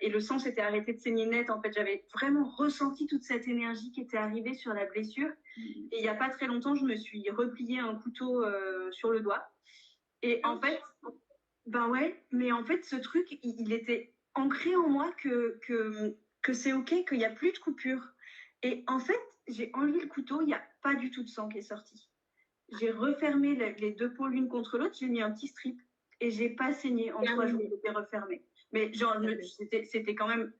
et le sang s'était arrêté de saigner net. En fait, j'avais vraiment ressenti toute cette énergie qui était arrivée sur la blessure. Et il n'y a pas très longtemps, je me suis replié un couteau sur le doigt. Et en fait, ben ouais, mais en fait, ce truc, il était ancré en moi que c'est OK, qu'il n'y a plus de coupure. Et en fait, j'ai enlevé le couteau, il n'y a pas du tout de sang qui est sorti. J'ai refermé les deux peaux l'une contre l'autre, j'ai mis un petit strip et j'ai pas saigné en 3 jours, c'était refermé. Mais genre, c'était quand même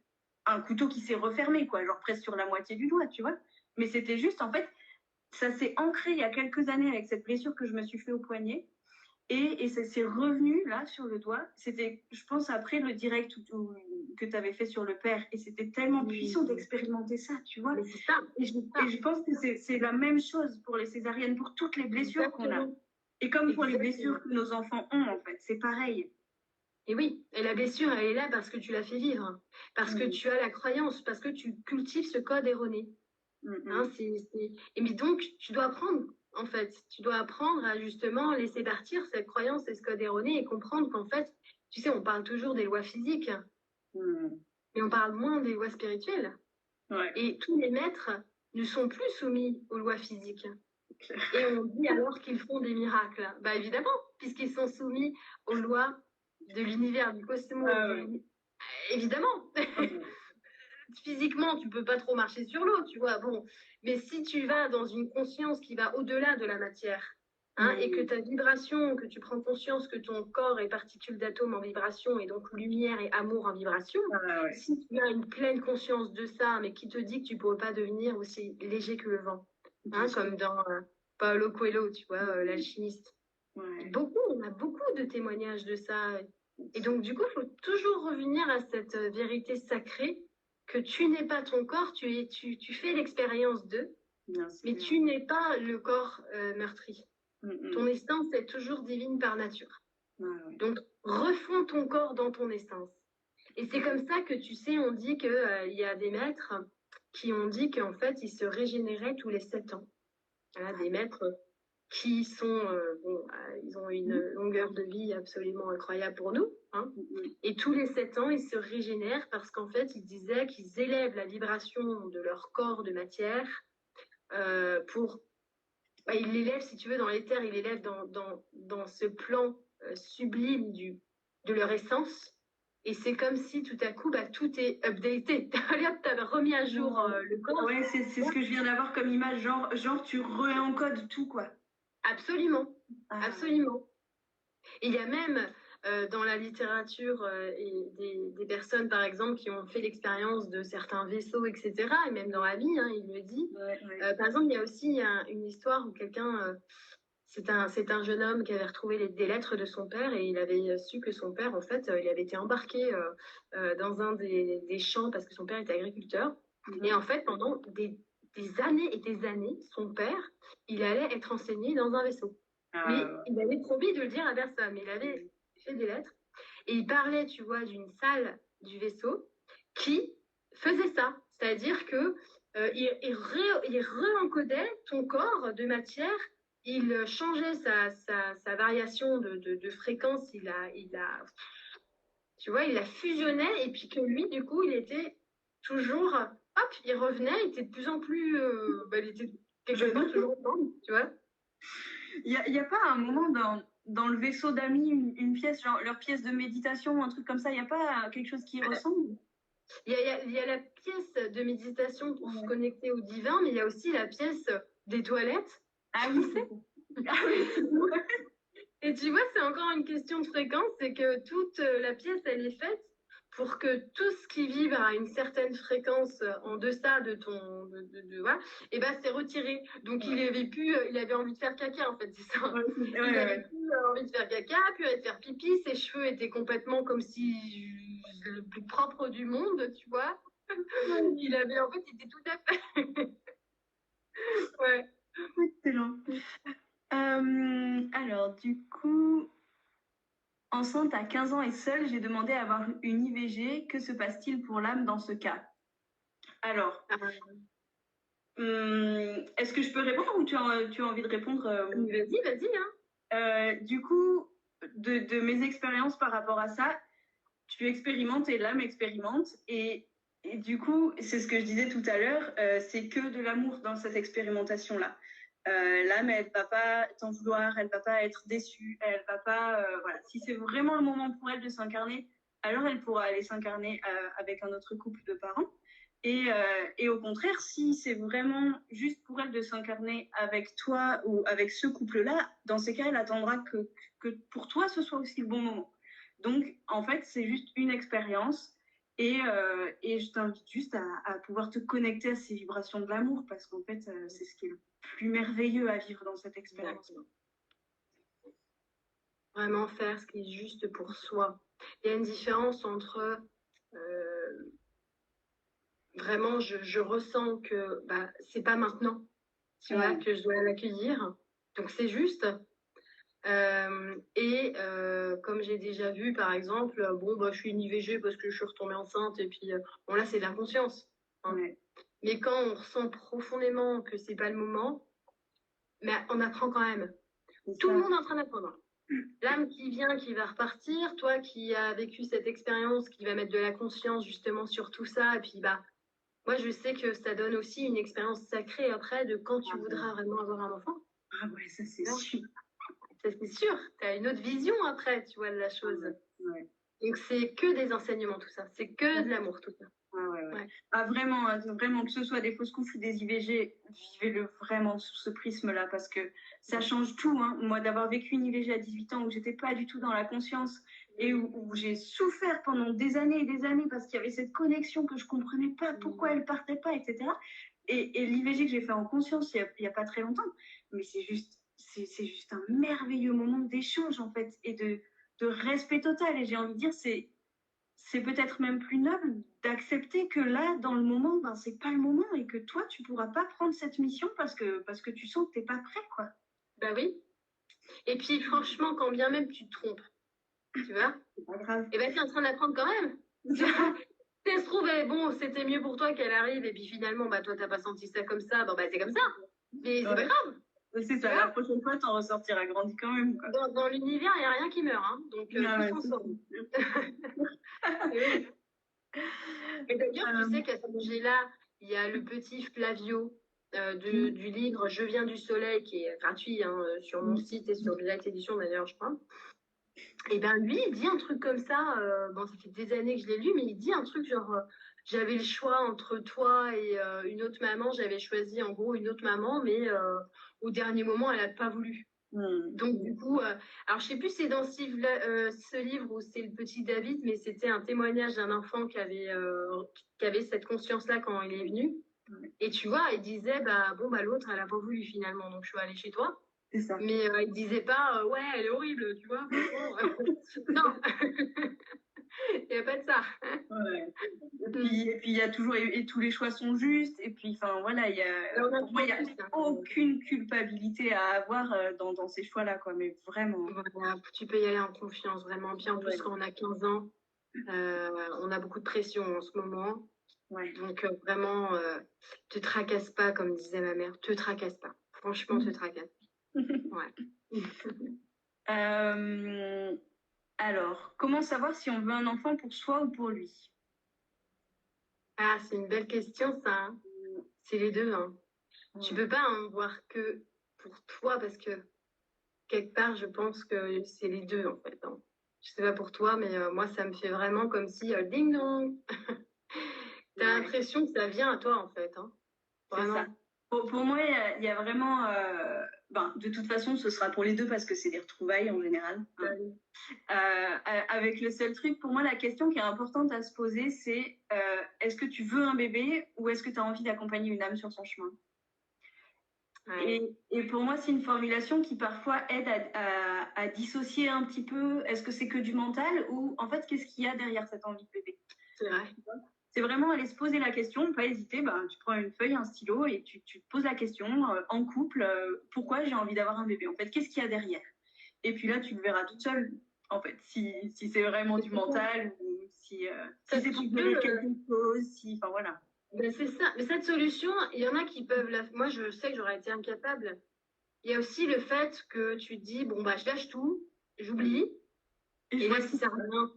un couteau qui s'est refermé, quoi, genre presque sur la moitié du doigt, tu vois. Mais c'était juste, en fait, ça s'est ancré il y a quelques années avec cette blessure que je me suis fait au poignet. Et ça s'est revenu là sur le doigt. C'était, je pense, après le direct que tu avais fait sur le père. Et c'était tellement puissant d'expérimenter ça, tu vois. C'est ça. Et je pense que c'est la même chose pour les césariennes, pour toutes les blessures qu'on a. Et comme pour les blessures que nos enfants ont, en fait, c'est pareil. Et oui, et la blessure, elle est là parce que tu l'as fait vivre, parce que tu as la croyance, parce que tu cultives ce code erroné. Hein, Et mais donc, tu dois apprendre, en fait. Tu dois apprendre à justement laisser partir cette croyance et ce code erroné et comprendre qu'en fait, tu sais, on parle toujours des lois physiques, mais on parle moins des lois spirituelles. Ouais. Et tous les maîtres ne sont plus soumis aux lois physiques. Et on dit alors qu'ils font des miracles. Bah évidemment, puisqu'ils sont soumis aux lois de l'univers, du cosmos. Évidemment. Physiquement, tu peux pas trop marcher sur l'eau, tu vois. Bon, mais si tu vas dans une conscience qui va au-delà de la matière, hein, et que ta vibration, que tu prends conscience que ton corps est particule d'atomes en vibration et donc lumière et amour en vibration, si tu as une pleine conscience de ça, mais qui te dit que tu pourrais pas devenir aussi léger que le vent, hein, comme dans Paulo Coelho, tu vois, l'alchimiste. On a beaucoup de témoignages de ça. Et donc, du coup, il faut toujours revenir à cette vérité sacrée que tu n'es pas ton corps, tu fais l'expérience d'eux, mais tu n'es pas le corps meurtri. Ton essence est toujours divine par nature. Donc, refonds ton corps dans ton essence. Et c'est comme ça que, tu sais, on dit qu'il y a des maîtres qui ont dit qu'en fait, ils se régénéraient tous les 7 ans. Voilà, des maîtres qui sont, ils ont une longueur de vie absolument incroyable pour nous. Hein. Et tous les 7 ans, ils se régénèrent parce qu'en fait, ils disaient qu'ils élèvent la vibration de leur corps de matière pour... ils l'élèvent, si tu veux, dans l'éther, ils l'élèvent dans ce plan sublime de leur essence. Et c'est comme si tout à coup, tout est updaté. Tu as remis à jour le corps. Ouais, c'est ce que je viens d'avoir comme image, genre tu re-encodes tout, quoi. Absolument, absolument. Et il y a même dans la littérature des personnes, par exemple, qui ont fait l'expérience de certains vaisseaux, etc. Et même dans la vie, hein, il le dit. Par exemple, il y a aussi une histoire où quelqu'un, c'est un jeune homme qui avait retrouvé des lettres de son père et il avait su que son père, en fait, il avait été embarqué dans un des champs parce que son père était agriculteur. Et en fait, pendant des années et des années, son père, il allait être enseigné dans un vaisseau. Mais il avait promis de le dire à personne, mais il avait fait des lettres. Et il parlait, tu vois, d'une salle du vaisseau qui faisait ça. C'est-à-dire que il re-encodait ton corps de matière, il changeait sa variation de fréquence, tu vois, il la fusionnait, et puis que lui, du coup, il était toujours, hop, il revenait, il était de plus en plus, il était quelque part toujours ensemble, tu vois. Il y a pas un moment dans le vaisseau d'amis, une pièce, genre leur pièce de méditation ou un truc comme ça, il n'y a pas quelque chose qui ressemble? Il y a la pièce de méditation pour se connecter au divin, mais il y a aussi la pièce des toilettes. Ah oui, c'est Et tu vois, c'est encore une question de fréquence, c'est que toute la pièce, elle est faite pour que tout ce qui vibre à une certaine fréquence en deçà de ton... voilà, et ben c'est retiré. Donc il avait envie de faire caca, en fait, c'est ça. Il avait plus envie de faire caca, plus envie de faire pipi, ses cheveux étaient complètement comme si le plus propre du monde, tu vois. Il était tout à fait... ouais. Excellent. Alors, du coup, enceinte à 15 ans et seule, j'ai demandé à avoir une IVG. Que se passe-t-il pour l'âme dans ce cas? Alors, est-ce que je peux répondre ou tu as envie de répondre? Vas-y. Hein. Du coup, de mes expériences par rapport à ça, tu expérimentes et l'âme expérimente. Et du coup, c'est ce que je disais tout à l'heure, c'est que de l'amour dans cette expérimentation-là. L'âme, elle va pas t'en vouloir, elle va pas être déçue, elle va pas, voilà. Si c'est vraiment le moment pour elle de s'incarner, alors elle pourra aller s'incarner avec un autre couple de parents. Et au contraire, si c'est vraiment juste pour elle de s'incarner avec toi ou avec ce couple-là, dans ces cas, elle attendra que pour toi, ce soit aussi le bon moment. Donc, en fait, c'est juste une expérience. Et je t'invite juste à pouvoir te connecter à ces vibrations de l'amour, parce qu'en fait, c'est ce qui est le plus merveilleux à vivre dans cette expérience. Vraiment faire ce qui est juste pour soi. Il y a une différence entre vraiment, je ressens que c'est pas maintenant, tu vois, que je dois l'accueillir. Donc c'est juste. Comme j'ai déjà vu, par exemple, je suis une IVG parce que je suis retombée enceinte, et puis bon, là, c'est de l'inconscience. Hein. Ouais. Mais quand on ressent profondément que c'est pas le moment, mais on apprend quand même. Tout le monde est en train d'apprendre. L'âme qui vient, qui va repartir, toi qui as vécu cette expérience, qui va mettre de la conscience justement sur tout ça, et puis moi je sais que ça donne aussi une expérience sacrée après de quand tu voudras vraiment avoir un enfant. Ah ouais, ça c'est sûr. Ça c'est sûr, tu as une autre vision après, tu vois, de la chose. Ouais. Donc c'est que des enseignements tout ça, c'est que de l'amour tout ça. Ouais. Ah, vraiment, vraiment, que ce soit des fausses couches ou des IVG, vivez-le vraiment sous ce prisme-là, parce que ça change tout. Hein. Moi, d'avoir vécu une IVG à 18 ans où j'étais pas du tout dans la conscience et où j'ai souffert pendant des années et des années parce qu'il y avait cette connexion que je comprenais pas pourquoi elle partait pas, etc. Et l'IVG que j'ai fait en conscience il y a pas très longtemps, mais c'est juste un merveilleux moment d'échange, en fait, et de respect total. Et j'ai envie de dire, c'est peut-être même plus noble d'accepter que là, dans le moment, c'est pas le moment, et que toi, tu pourras pas prendre cette mission parce que tu sens que t'es pas prêt, quoi. Bah oui. Et puis, franchement, quand bien même tu te trompes, tu vois, c'est pas grave. Et t'es en train d'apprendre quand même. Ça se trouve, bon, c'était mieux pour toi qu'elle arrive, et puis finalement, toi, t'as pas senti ça comme ça, c'est comme ça. Mais c'est pas grave. C'est ça, la prochaine fois, t'en ressortiras grandi quand même. Quoi. Dans l'univers, il n'y a rien qui meurt, hein, donc tout s'en sort. Et d'ailleurs, tu sais qu'à ce sujet-là, il y a le petit Flavio du livre Je viens du soleil, qui est gratuit sur mon site et sur Light Edition d'ailleurs, je crois. Et lui, il dit un truc comme ça, ça fait des années que je l'ai lu, mais il dit un truc genre, j'avais le choix entre toi et une autre maman, j'avais choisi en gros une autre maman, mais au dernier moment, elle n'a pas voulu. Donc du coup, alors je sais plus si c'est dans ce livre ou c'est le petit David, mais c'était un témoignage d'un enfant qui avait cette conscience-là quand il est venu. Et tu vois, il disait, l'autre, elle n'a pas voulu finalement, donc je suis allée chez toi. C'est ça. Mais il disait pas, ouais, elle est horrible, tu vois. Non, il n'y a pas de ça. Ouais. Et puis il y a toujours, et tous les choix sont justes, et puis voilà, pour moi, il n'y a aucune culpabilité à avoir dans ces choix-là, quoi, mais vraiment. Voilà, tu peux y aller en confiance, vraiment. Puis en plus, quand on a 15 ans, on a beaucoup de pression en ce moment. Ouais. Donc vraiment, te tracasse pas, comme disait ma mère, te tracasse pas. Franchement, te tracasse. Ouais. Alors, comment savoir si on veut un enfant pour soi ou pour lui? Ah, c'est une belle question, ça. Hein. C'est les deux. Hein. Ouais. Tu peux pas en voir que pour toi, parce que quelque part, je pense que c'est les deux, en fait. Hein. Je sais pas pour toi, mais moi, ça me fait vraiment comme si ding dong. T'as l'impression que ça vient à toi, en fait. Hein. C'est ça. Pour moi, il y a vraiment... de toute façon, ce sera pour les deux parce que c'est des retrouvailles en général. Hein. Avec le seul truc, pour moi, la question qui est importante à se poser, c'est est-ce que tu veux un bébé ou est-ce que tu as envie d'accompagner une âme sur son chemin? Et pour moi, c'est une formulation qui parfois aide à dissocier un petit peu, est-ce que c'est que du mental ou en fait, qu'est-ce qu'il y a derrière cette envie de bébé? C'est vrai. C'est vraiment aller se poser la question, pas hésiter, tu prends une feuille, un stylo et tu te poses la question en couple, pourquoi j'ai envie d'avoir un bébé? En fait, qu'est-ce qu'il y a derrière? Et puis là, tu le verras toute seule, en fait, si c'est vraiment du mental ou si c'est pour donner quelque chose, voilà. C'est ça. Mais cette solution, il y en a qui peuvent Moi, je sais que j'aurais été incapable. Il y a aussi le fait que tu te dis, je lâche tout, j'oublie, et là, si ça revient,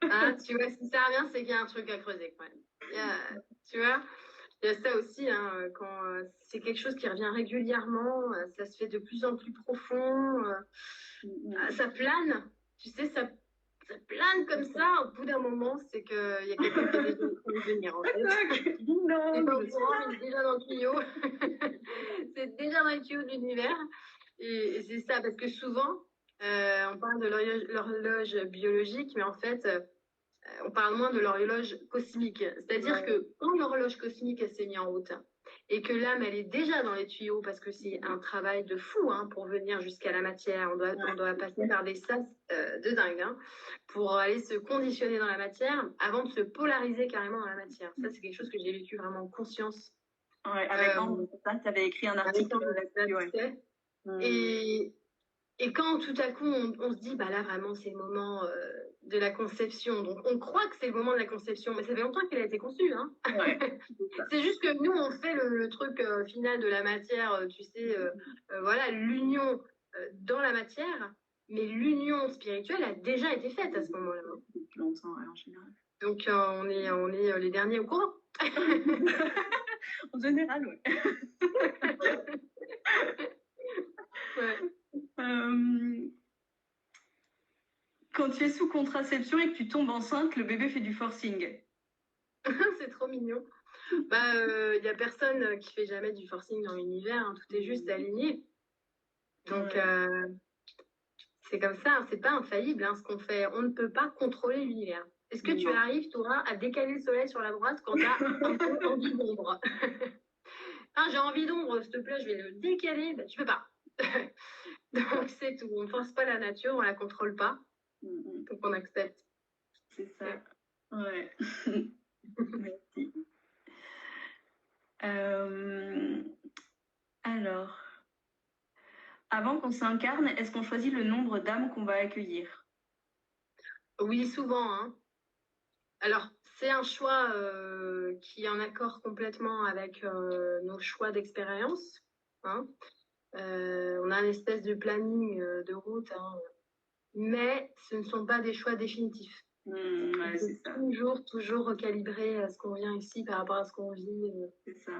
Hein, tu vois, si ça revient, c'est qu'il y a un truc à creuser quand même. Tu vois, il y a ça aussi, hein, quand c'est quelque chose qui revient régulièrement, ça se fait de plus en plus profond, ça plane, tu sais, ça plane comme ça. Au bout d'un moment, c'est qu'il y a quelqu'un qui est déjà en train de venir, en fait. Non, Il est pas au je suis courant, là. il est déjà dans le tuyau. C'est déjà dans les tuyaux de l'univers. Et c'est ça, parce que souvent, on parle de l'horloge biologique, mais en fait, on parle moins de l'horloge cosmique. C'est-à-dire Ouais. que quand l'horloge cosmique elle s'est mise en route et que l'âme elle est déjà dans les tuyaux parce que c'est un travail de fou hein, pour venir jusqu'à la matière, on doit passer par des sas de dingue hein, pour aller se conditionner dans la matière avant de se polariser carrément dans la matière. Ça c'est quelque chose que j'ai vécu vraiment en conscience. Ouais, avec Ambre, c'est ça, tu avais écrit un article là-dessus. Ouais. Et, et quand tout à coup on se dit, bah là vraiment c'est le moment de la conception, donc on croit que c'est le moment de la conception, mais ça fait longtemps qu'elle a été conçue. Hein. Ouais. C'est juste que nous on fait le truc final de la matière, tu sais, voilà, l'union dans la matière, mais l'union spirituelle a déjà été faite à ce moment-là. Depuis longtemps, ouais, en général. Donc on est les derniers au courant. En général, ouais. Ouais. Quand tu es sous contraception et que tu tombes enceinte, le bébé fait du forcing. C'est trop mignon. Bah, y a personne qui fait jamais du forcing dans l'univers, hein, tout est juste aligné. Donc, c'est comme ça, hein, c'est pas infaillible hein, ce qu'on fait. On ne peut pas contrôler l'univers. Est-ce que tu Non. arrives, toi, à décaler le soleil sur la droite quand tu as un peu envie d'ombre? Ah, j'ai envie d'ombre, s'il te plaît, je vais le décaler. Bah, tu peux pas. Donc, c'est tout. On ne force pas la nature, on la contrôle pas. Donc, on accepte. C'est ça. Ouais. Merci. Alors, avant qu'on s'incarne, est-ce qu'on choisit le nombre d'âmes qu'on va accueillir? Oui, souvent. Hein. Alors, c'est un choix qui est en accord complètement avec nos choix d'expérience. Hein. On a une espèce de planning de route, hein, mais ce ne sont pas des choix définitifs. Ouais, c'est ça. Toujours recalibrer ce qu'on vient ici par rapport à ce qu'on vit. C'est ça.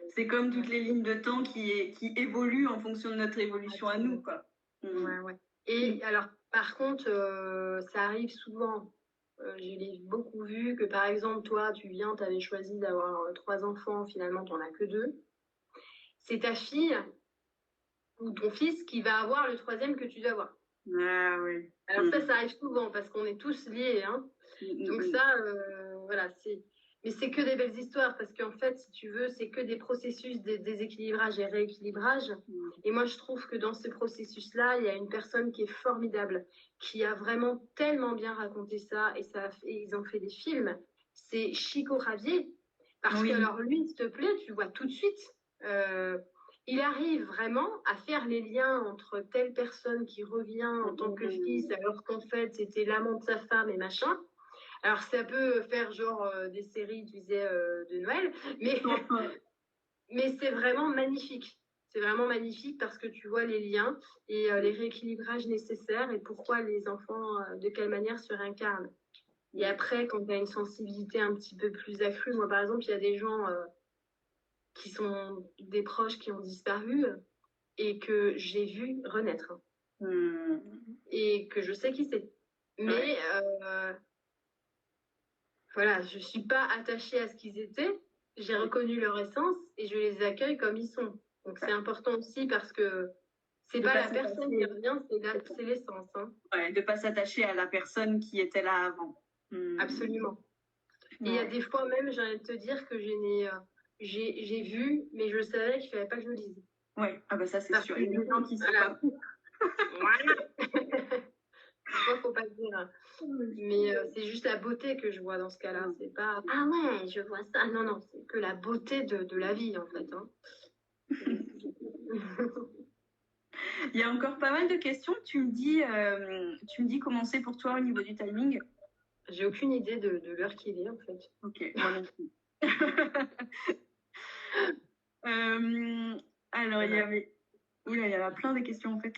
C'est comme toutes les lignes de temps qui évoluent en fonction de notre évolution à nous, quoi. Ouais, ouais. Et alors, par contre, ça arrive souvent. Je l'ai beaucoup vu que, par exemple, toi, tu viens, tu avais choisi d'avoir 3 enfants, finalement, tu n'en as que 2. C'est ta fille ou ton fils qui va avoir le 3e que tu dois avoir. Ah oui. Alors ça arrive souvent parce qu'on est tous liés. Hein. Donc ça, voilà, c'est... Mais c'est que des belles histoires parce qu'en fait, si tu veux, c'est que des processus de déséquilibrage et rééquilibrage. Et moi, je trouve que dans ce processus-là, il y a une personne qui est formidable, qui a vraiment tellement bien raconté ça et ils ont fait des films. C'est Chico Ravier. Parce que, alors lui, s'il te plaît, tu vois tout de suite... il arrive vraiment à faire les liens entre telle personne qui revient en tant que fils, alors qu'en fait, c'était l'amant de sa femme et machin. Alors, ça peut faire genre des séries, tu sais, de Noël, mais c'est vraiment magnifique. C'est vraiment magnifique parce que tu vois les liens et les rééquilibrages nécessaires et pourquoi les enfants, de quelle manière se réincarnent. Et après, quand tu as une sensibilité un petit peu plus accrue, moi par exemple, il y a des gens qui sont des proches qui ont disparu et que j'ai vu renaître. Et que je sais qui c'est. Mais voilà, je ne suis pas attachée à ce qu'ils étaient. J'ai reconnu leur essence et je les accueille comme ils sont. Donc c'est important aussi parce que c'est pas la personne qui revient, c'est l'essence. Hein. Ouais, de ne pas s'attacher à la personne qui était là avant. Absolument. Et il y a des fois même, j'ai envie de te dire que j'ai vu, mais je savais qu'il ne fallait pas que je le dise. Oui, ah bah ça c'est sûr. Il y a des gens qui sont pas fous. Parfois, faut pas le dire. Mais c'est juste la beauté que je vois dans ce cas-là. C'est pas ah ouais, je vois ça. Non, non, c'est que la beauté de la vie en fait. Hein. Il y a encore pas mal de questions. Tu me dis comment c'est pour toi au niveau du timing? J'ai aucune idée de l'heure qu'il est en fait. Ok, moi non plus. Alors, il y avait... Oula, il y en a plein de questions en fait.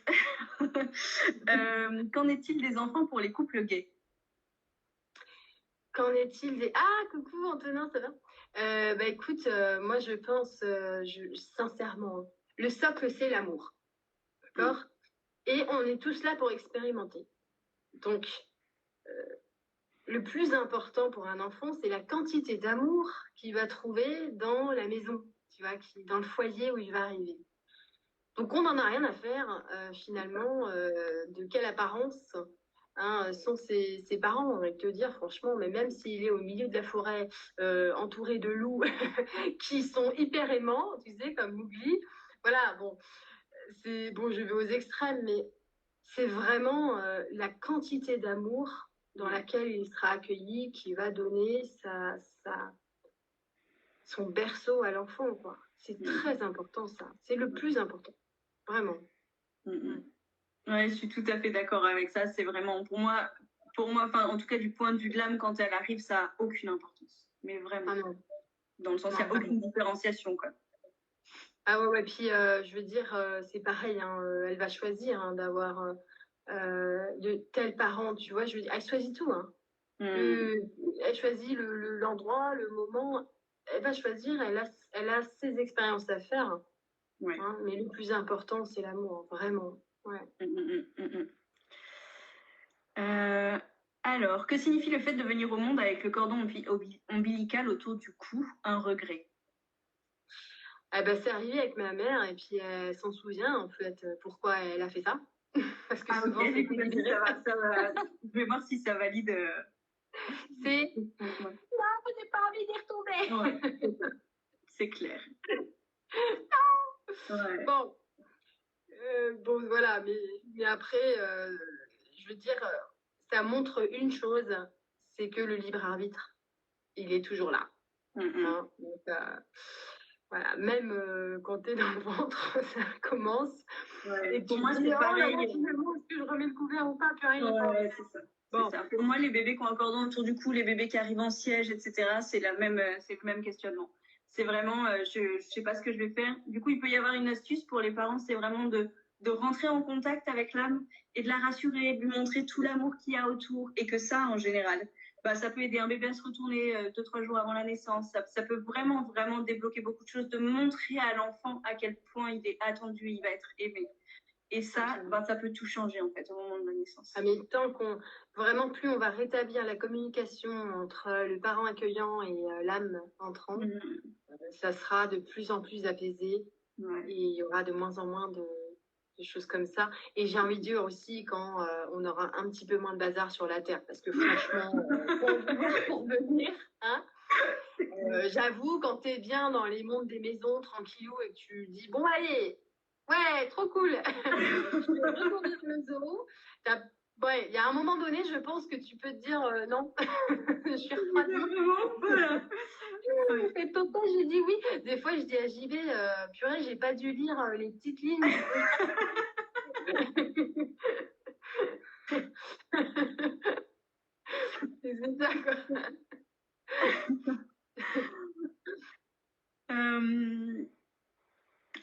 Qu'en est-il des enfants pour les couples gays? Qu'en est-il des... Ah, coucou Antonin, ça va? Bah écoute, moi je pense, sincèrement, hein, le socle c'est l'amour, d'accord? Et on est tous là pour expérimenter. Donc, le plus important pour un enfant, c'est la quantité d'amour qu'il va trouver dans la maison, tu vois, dans le foyer où il va arriver. Donc, on n'en a rien à faire, finalement, de quelle apparence sont ses parents, on va te dire, franchement, mais même s'il est au milieu de la forêt, entouré de loups qui sont hyper aimants, tu sais, comme Mowgli, voilà, bon, bon, je vais aux extrêmes, mais c'est vraiment la quantité d'amour dans laquelle il sera accueilli qui va donner son berceau à l'enfant, quoi. C'est très important, ça. C'est le plus important, vraiment. Ouais, je suis tout à fait d'accord avec ça. C'est vraiment, pour moi, enfin, en tout cas, du point de vue de l'âme, quand elle arrive, ça n'a aucune importance. Mais vraiment. Ah non. Dans le sens, il n'y a aucune différenciation, quoi. Ah ouais, puis je veux dire, c'est pareil, hein, elle va choisir d'avoir de tels parents, tu vois, je veux dire, elle choisit tout, hein. Elle choisit l'endroit, le moment, elle va choisir, elle a ses expériences à faire, Ouais. Hein, mais le plus important, c'est l'amour, vraiment. Ouais. Alors, que signifie le fait de venir au monde avec le cordon ombilical autour du cou? Un regret. Ah bah, c'est arrivé avec ma mère et puis elle s'en souvient en fait pourquoi elle a fait ça. Parce que souvent okay. c'est considéré. Ça va. Je vais voir si ça valide. C'est non, je n'ai pas envie d'y retourner. Ouais. C'est clair. Ouais. Bon, voilà, mais après, je veux dire, ça montre une chose, c'est que le libre arbitre, il est toujours là. Hein, donc, voilà, même quand tu es dans le ventre, ça commence. Ouais, et pour moi, c'est pareil. Est-ce que je remets le couvert ou pas? Ouais, c'est ça. Bon. Ça. Pour moi, les bébés qui ont un cordon autour du cou, les bébés qui arrivent en siège, etc., c'est le même questionnement. C'est vraiment, je sais pas ce que je vais faire. Du coup, il peut y avoir une astuce pour les parents, c'est vraiment de rentrer en contact avec l'âme et de la rassurer, de lui montrer tout l'amour qu'il y a autour et que ça, en général, bah, ça peut aider un bébé à se retourner 2-3 jours avant la naissance. Ça peut vraiment, vraiment débloquer beaucoup de choses, de montrer à l'enfant à quel point il est attendu, il va être aimé. Et ça, bah, ça peut tout changer en fait au moment de la naissance. Ah, mais tant qu'on vraiment plus on va rétablir la communication entre le parent accueillant et l'âme entrant, ça sera de plus en plus apaisé et il y aura de moins en moins de choses comme ça. Et j'ai envie de dire aussi quand on aura un petit peu moins de bazar sur la terre, parce que franchement, pour venir, hein. J'avoue, quand t'es bien dans les mondes des maisons, tranquillou, et que tu dis bon allez, ouais, trop cool, je vais retourner dans le zoo. Ouais, il y a un moment donné, je pense que tu peux te dire non, je suis refroidie. Et papa, j'ai dit oui. Des fois, je dis à JB, purée, j'ai pas dû lire les petites lignes. C'est ça, quoi.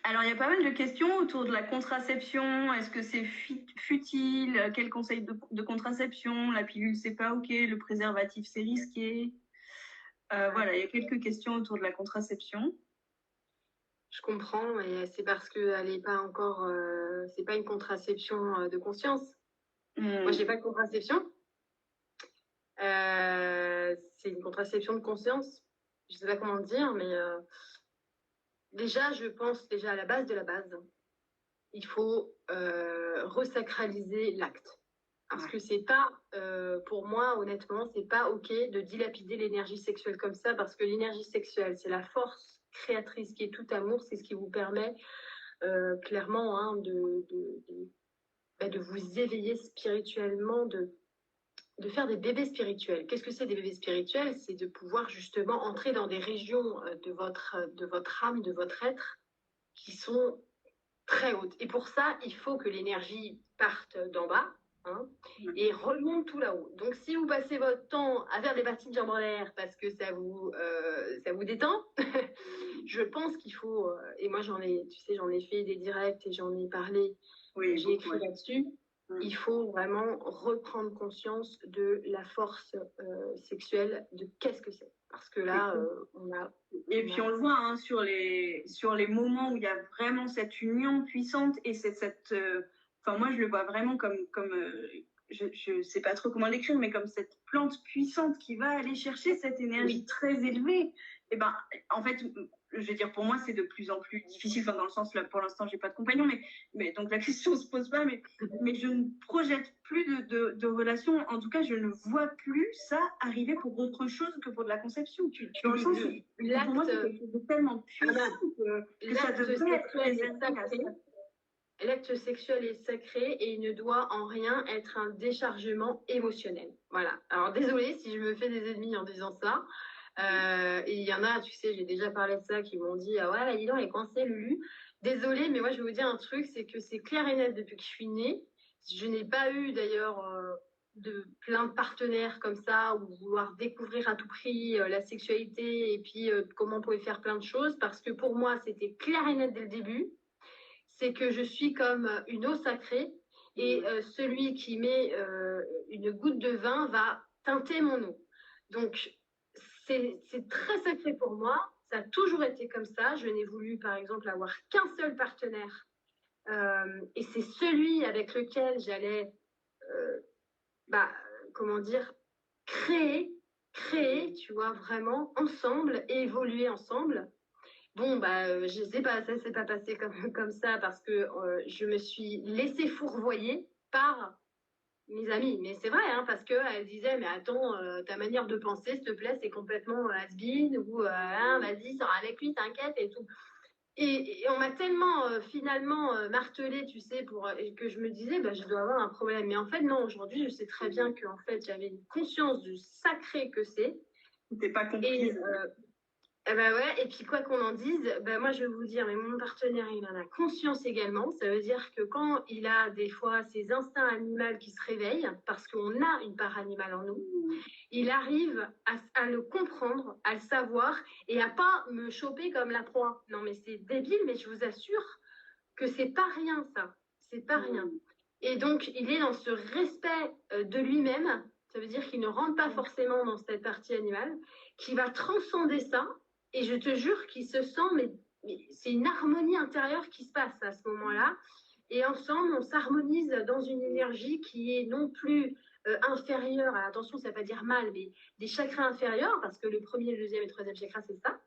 Alors, il y a pas mal de questions autour de la contraception. Est-ce que c'est futile? Quel conseil de contraception? La pilule, c'est pas OK. Le préservatif, c'est risqué. Voilà, il y a quelques questions autour de la contraception. Je comprends, et c'est parce qu'elle n'est pas encore... c'est pas une contraception de conscience. Moi, je n'ai pas de contraception. C'est une contraception de conscience. Je ne sais pas comment dire, mais déjà, je pense déjà à la base de la base, il faut resacraliser l'acte. Parce que c'est pas, pour moi, honnêtement, c'est pas OK de dilapider l'énergie sexuelle comme ça, parce que l'énergie sexuelle, c'est la force créatrice qui est tout amour, c'est ce qui vous permet clairement de vous éveiller spirituellement, de faire des bébés spirituels. Qu'est-ce que c'est des bébés spirituels? C'est de pouvoir justement entrer dans des régions de votre âme, de votre être, qui sont très hautes. Et pour ça, il faut que l'énergie parte d'en bas, hein, et remonte tout là-haut. Donc, si vous passez votre temps à faire des parties de jambes en l'air parce que ça vous détend, je pense qu'il faut, et moi j'en ai fait des directs et j'en ai parlé, j'ai écrit là-dessus, il faut vraiment reprendre conscience de la force sexuelle, de qu'est-ce que c'est. Parce que là, Et puis on le voit hein, sur les moments où il y a vraiment cette union puissante et enfin moi je le vois vraiment comme je sais pas trop comment l'écrire, mais comme cette plante puissante qui va aller chercher cette énergie très élevée. Et ben en fait, je veux dire pour moi c'est de plus en plus difficile. Enfin dans le sens là pour l'instant j'ai pas de compagnon, mais donc la question se pose pas. Mais je ne projette plus de relation. En tout cas, je ne vois plus ça arriver pour autre chose que pour de la conception. Dans le sens où, pour moi, c'est quelque chose de tellement puissant que ça devrait être sacré. L'acte sexuel est sacré et il ne doit en rien être un déchargement émotionnel. Voilà. Alors, désolée si je me fais des ennemis en disant ça. Et il y en a, tu sais, j'ai déjà parlé de ça, qui m'ont dit ah ouais, là, dis donc, elle est coincée, Lulu. Désolée, mais moi, je vais vous dire un truc, c'est que c'est clair et net depuis que je suis née. Je n'ai pas eu d'ailleurs de plein de partenaires comme ça, ou vouloir découvrir à tout prix la sexualité et puis comment on pouvait faire plein de choses, parce que pour moi, c'était clair et net dès le début. C'est que je suis comme une eau sacrée et celui qui met une goutte de vin va teinter mon eau. Donc, c'est très sacré pour moi. Ça a toujours été comme ça. Je n'ai voulu, par exemple, avoir qu'un seul partenaire. Et c'est celui avec lequel j'allais, comment dire, créer, tu vois, vraiment ensemble et évoluer ensemble. Bon, je sais pas, ça s'est pas passé comme ça parce que je me suis laissée fourvoyer par mes amis. Mais c'est vrai, hein, parce qu'elles disaient, mais attends, ta manière de penser, s'il te plaît, c'est complètement has-been, ou hein, vas-y, sors avec lui, t'inquiète, et tout. Et on m'a tellement finalement martelé, tu sais, que je me disais, je dois avoir un problème. Mais en fait, non, aujourd'hui, je sais très bien qu'en fait, j'avais une conscience du sacré que c'est. T'es pas comprise. Ouais, et puis quoi qu'on en dise, moi je vais vous dire, mais mon partenaire il en a conscience également. Ça veut dire que quand il a des fois ses instincts animaux qui se réveillent, parce qu'on a une part animale en nous, il arrive à le comprendre, à le savoir et à pas me choper comme la proie. Non mais c'est débile, mais je vous assure que c'est pas rien ça, c'est pas rien. Et donc il est dans ce respect de lui-même. Ça veut dire qu'il ne rentre pas forcément dans cette partie animale, qui va transcender ça. Et je te jure qu'il se sent, mais c'est une harmonie intérieure qui se passe à ce moment-là. Et ensemble, on s'harmonise dans une énergie qui est non plus inférieure, attention, ça ne veut pas dire mal, mais des chakras inférieurs, parce que le premier, le deuxième et le troisième chakra, c'est ça.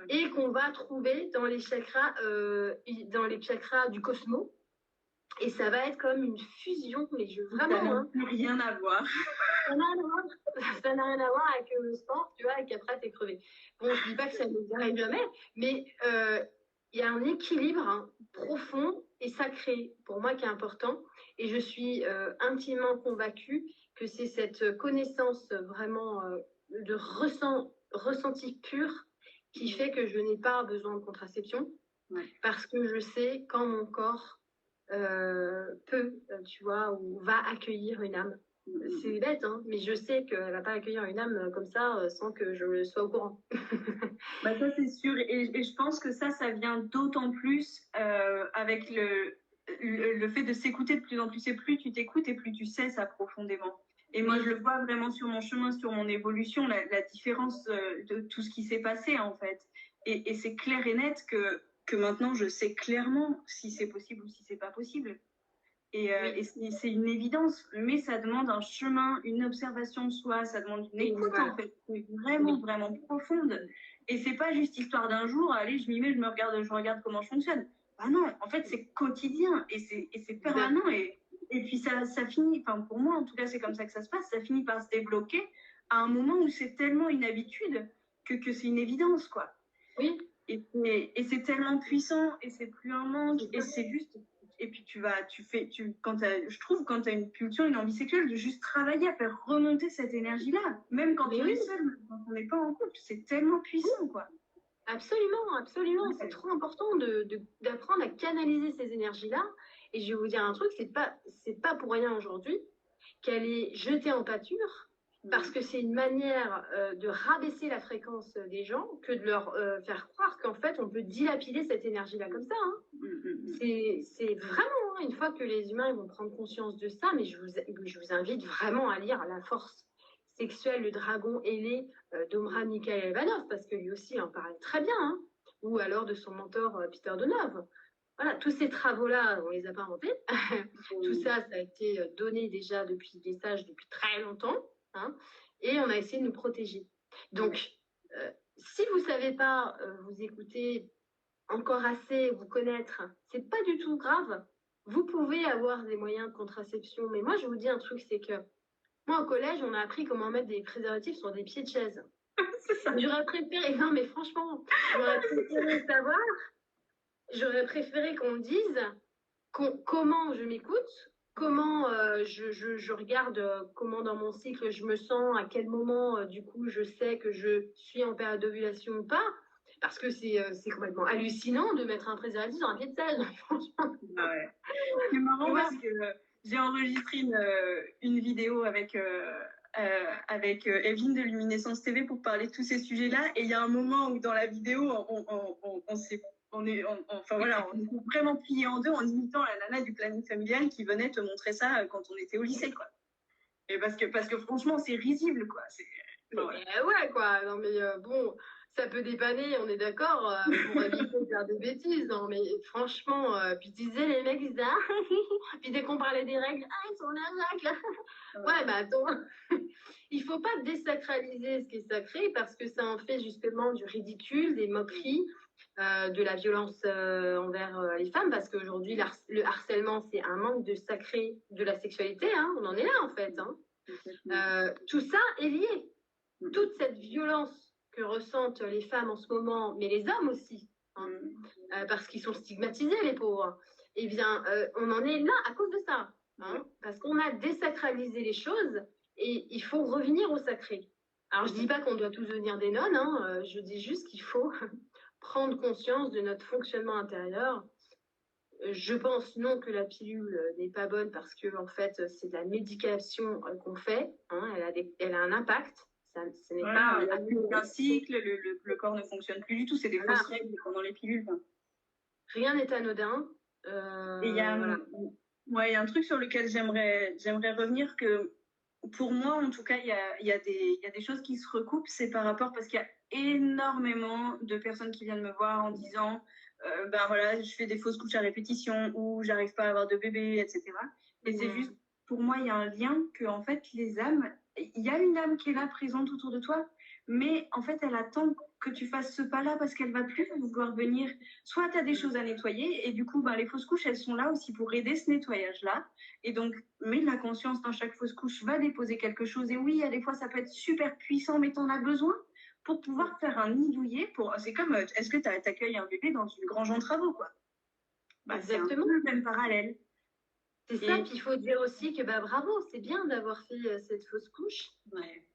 Et qu'on va trouver dans les chakras du cosmos. Et ça va être comme une fusion, mais vraiment. Ça n'a plus rien à voir. Ça n'a rien à voir avec le sport, tu vois, et qu'après, t'es crevé. Bon, je dis pas que ça ne nous arrive jamais, mais il y a un équilibre profond et sacré, pour moi, qui est important. Et je suis intimement convaincue que c'est cette connaissance vraiment de ressenti pur qui fait que je n'ai pas besoin de contraception. Parce que je sais quand mon corps peut, tu vois, ou va accueillir une âme. C'est bête, hein, mais je sais qu'elle ne va pas accueillir une âme comme ça sans que je sois au courant. Ça, c'est sûr. Et je pense que ça vient d'autant plus avec le fait de s'écouter de plus en plus. Et plus tu t'écoutes et plus tu sais ça profondément. Et moi, je le vois vraiment sur mon chemin, sur mon évolution, la différence de tout ce qui s'est passé, en fait. Et c'est clair et net que maintenant, je sais clairement si c'est possible ou si c'est pas possible. Et c'est une évidence, mais ça demande un chemin, une observation de soi, ça demande une écoute en fait, vraiment, vraiment profonde. Et c'est pas juste histoire d'un jour, allez, je m'y mets, je regarde comment je fonctionne. Non, en fait, c'est quotidien et c'est permanent. Et puis ça finit, enfin pour moi en tout cas, c'est comme ça que ça se passe, ça finit par se débloquer à un moment où c'est tellement une habitude que c'est une évidence, quoi. Oui. Et c'est tellement puissant et c'est plus un manque et c'est juste. Et puis je trouve quand tu as une pulsion, une envie sexuelle, de juste travailler à faire remonter cette énergie-là, même quand on est seul, quand on n'est pas en couple, c'est tellement puissant, quoi. Absolument, absolument. C'est trop important d'apprendre à canaliser ces énergies-là. Et je vais vous dire un truc, c'est pas pour rien aujourd'hui qu'elle est jetée en pâture parce que c'est une manière de rabaisser la fréquence des gens que de leur faire croire qu'en fait, on peut dilapider cette énergie-là comme ça. Hein. C'est vraiment, hein, une fois que les humains ils vont prendre conscience de ça, mais je vous invite vraiment à lire La force sexuelle, le dragon ailé d'Omran Mikhail Ivanov, parce que lui aussi il en parle très bien, hein, ou alors de son mentor Peter Donov. Voilà, tous ces travaux-là, on les a pas inventés. Tout ça, ça a été donné déjà depuis des sages depuis très longtemps. Hein, et on a essayé de nous protéger. Donc, si vous ne savez pas vous écouter encore assez, vous connaître, c'est pas du tout grave. Vous pouvez avoir des moyens de contraception, mais moi je vous dis un truc, c'est que moi au collège, on a appris comment mettre des préservatifs sur des pieds de chaise. J'aurais préféré, non mais franchement, j'aurais préféré qu'on me dise comment je m'écoute, comment je regarde comment dans mon cycle je me sens, à quel moment du coup je sais que je suis en période d'ovulation ou pas, parce que c'est complètement hallucinant de mettre un préservatif sur un pied de chaise, franchement. Ouais. C'est marrant parce que j'ai enregistré une vidéo avec Evelyne de Luminescence TV pour parler de tous ces sujets-là, et il y a un moment où dans la vidéo on est vraiment plié en deux en imitant la nana du planning familial qui venait te montrer ça quand on était au lycée, quoi. Et parce que franchement, c'est risible, quoi. Ouais, quoi. Non, mais bon, ça peut dépanner, on est d'accord, pour éviter de faire des bêtises. Non, mais franchement, puis tu disais, les mecs, ils disaient, puis dès qu'on parlait des règles, ils sont là. Ouais, bah attends, il faut pas désacraliser ce qui est sacré parce que ça en fait justement du ridicule, des moqueries, de la violence envers les femmes, parce qu'aujourd'hui, le harcèlement, c'est un manque de sacré de la sexualité, hein, on en est là en fait. Hein. Tout ça est lié. Toute cette violence que ressentent les femmes en ce moment, mais les hommes aussi, hein, parce qu'ils sont stigmatisés, les pauvres, eh bien, on en est là à cause de ça. Hein, parce qu'on a désacralisé les choses et il faut revenir au sacré. Alors, je ne dis pas qu'on doit tous devenir des nonnes, hein, je dis juste qu'il faut prendre conscience de notre fonctionnement intérieur. Je pense non que la pilule n'est pas bonne parce que en fait c'est de la médication qu'on fait, hein, elle a un impact. Ce n'est pas un cycle, le corps ne fonctionne plus du tout, c'est des fausses règles pendant les pilules. Rien n'est anodin. Et il y a un truc sur lequel j'aimerais revenir, que pour moi en tout cas il y a des choses qui se recoupent, c'est par rapport, parce qu'il y a énormément de personnes qui viennent me voir en disant ben voilà, je fais des fausses couches à répétition ou j'arrive pas à avoir de bébé, etc. Et c'est juste, pour moi il y a un lien que en fait les âmes, il y a une âme qui est là présente autour de toi, mais en fait elle attend que tu fasses ce pas-là parce qu'elle va plus vouloir venir. Soit tu as des choses à nettoyer et du coup ben, les fausses couches elles sont là aussi pour aider ce nettoyage-là. Et donc, mets de la conscience dans chaque fausse couche, va déposer quelque chose. Et oui, il y a des fois, ça peut être super puissant, mais tu en as besoin pour pouvoir faire un nid douillet. C'est comme, est-ce que tu accueilles un bébé dans une grange en travaux, quoi. Bah, exactement. C'est un peu le même parallèle. C'est ça, puis il faut dire aussi que bah, bravo, c'est bien d'avoir fait cette fausse couche. Ouais.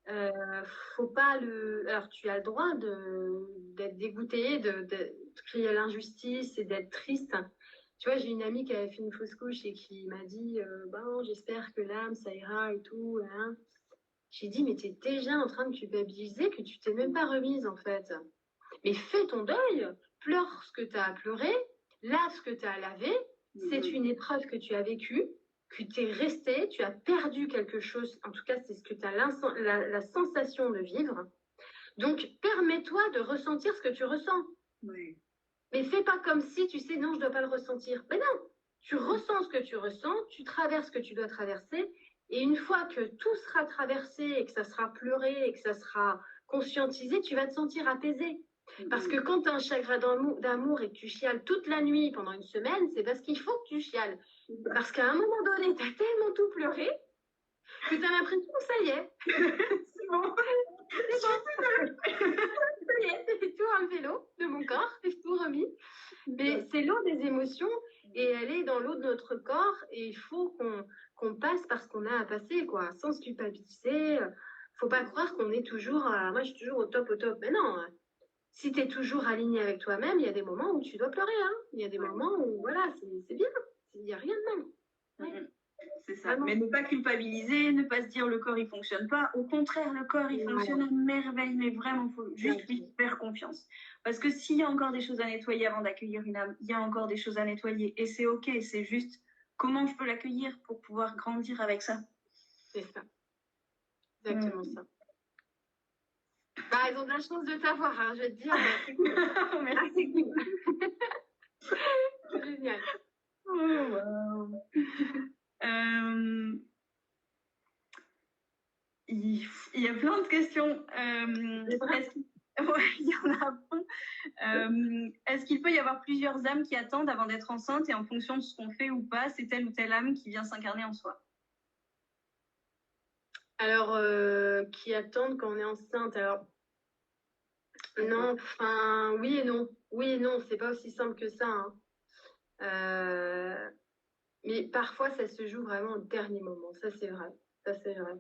Faut pas Alors, tu as le droit d'être dégoûté, de crier à l'injustice et d'être triste. Tu vois, j'ai une amie qui avait fait une fausse couche et qui m'a dit j'espère que l'âme, ça ira et tout. Hein. J'ai dit, mais tu es déjà en train de culpabiliser que tu t'es même pas remise, en fait. Mais fais ton deuil, pleure ce que tu as à pleurer, lave ce que tu as à laver. C'est une épreuve que tu as vécue, que tu es resté, tu as perdu quelque chose. En tout cas, c'est ce que tu as la sensation de vivre. Donc, permets-toi de ressentir ce que tu ressens. Oui. Mais fais pas comme si tu sais, non, je ne dois pas le ressentir. Mais non, tu ressens ce que tu ressens, tu traverses ce que tu dois traverser. Et une fois que tout sera traversé et que ça sera pleuré et que ça sera conscientisé, tu vas te sentir apaisé. Parce que quand tu as un chagrin d'amour et que tu chiales toute la nuit pendant une semaine, c'est parce qu'il faut que tu chiales. Parce qu'à un moment donné, tu as tellement tout pleuré que tu as l'impression que ça y est. C'est bon. C'est tout enlevé l'eau de mon corps, c'est tout remis. Mais c'est l'eau des émotions et elle est dans l'eau de notre corps et il faut qu'on passe par ce qu'on a à passer, quoi, sans se culpabiliser. Faut pas croire qu'on est toujours, moi je suis toujours au top. Mais non, si tu es toujours aligné avec toi-même, il y a des moments où tu dois pleurer. Hein. Il y a des moments où, voilà, c'est bien. Il n'y a rien de mal. Ouais. C'est ça. Vraiment. Mais ne pas culpabiliser, ne pas se dire le corps il fonctionne pas. Au contraire, le corps il fonctionne à merveille, mais vraiment, il faut juste lui faire confiance. Parce que s'il y a encore des choses à nettoyer avant d'accueillir une âme, il y a encore des choses à nettoyer. Et c'est OK, c'est juste comment je peux l'accueillir pour pouvoir grandir avec ça. C'est ça. Exactement ça. Bah, ils ont de la chance de t'avoir, hein, je vais te dire. C'est cool. Merci. Génial. Oh, wow. Il y a plein de questions. Ouais, il y en a plein. Est-ce qu'il peut y avoir plusieurs âmes qui attendent avant d'être enceinte et en fonction de ce qu'on fait ou pas, c'est telle ou telle âme qui vient s'incarner en soi? Alors, qui attendent quand on est enceinte. Alors, non, enfin, oui et non. Oui et non, c'est pas aussi simple que ça. Hein. Mais parfois, ça se joue vraiment au dernier moment. Ça, c'est vrai. Ça, c'est vrai.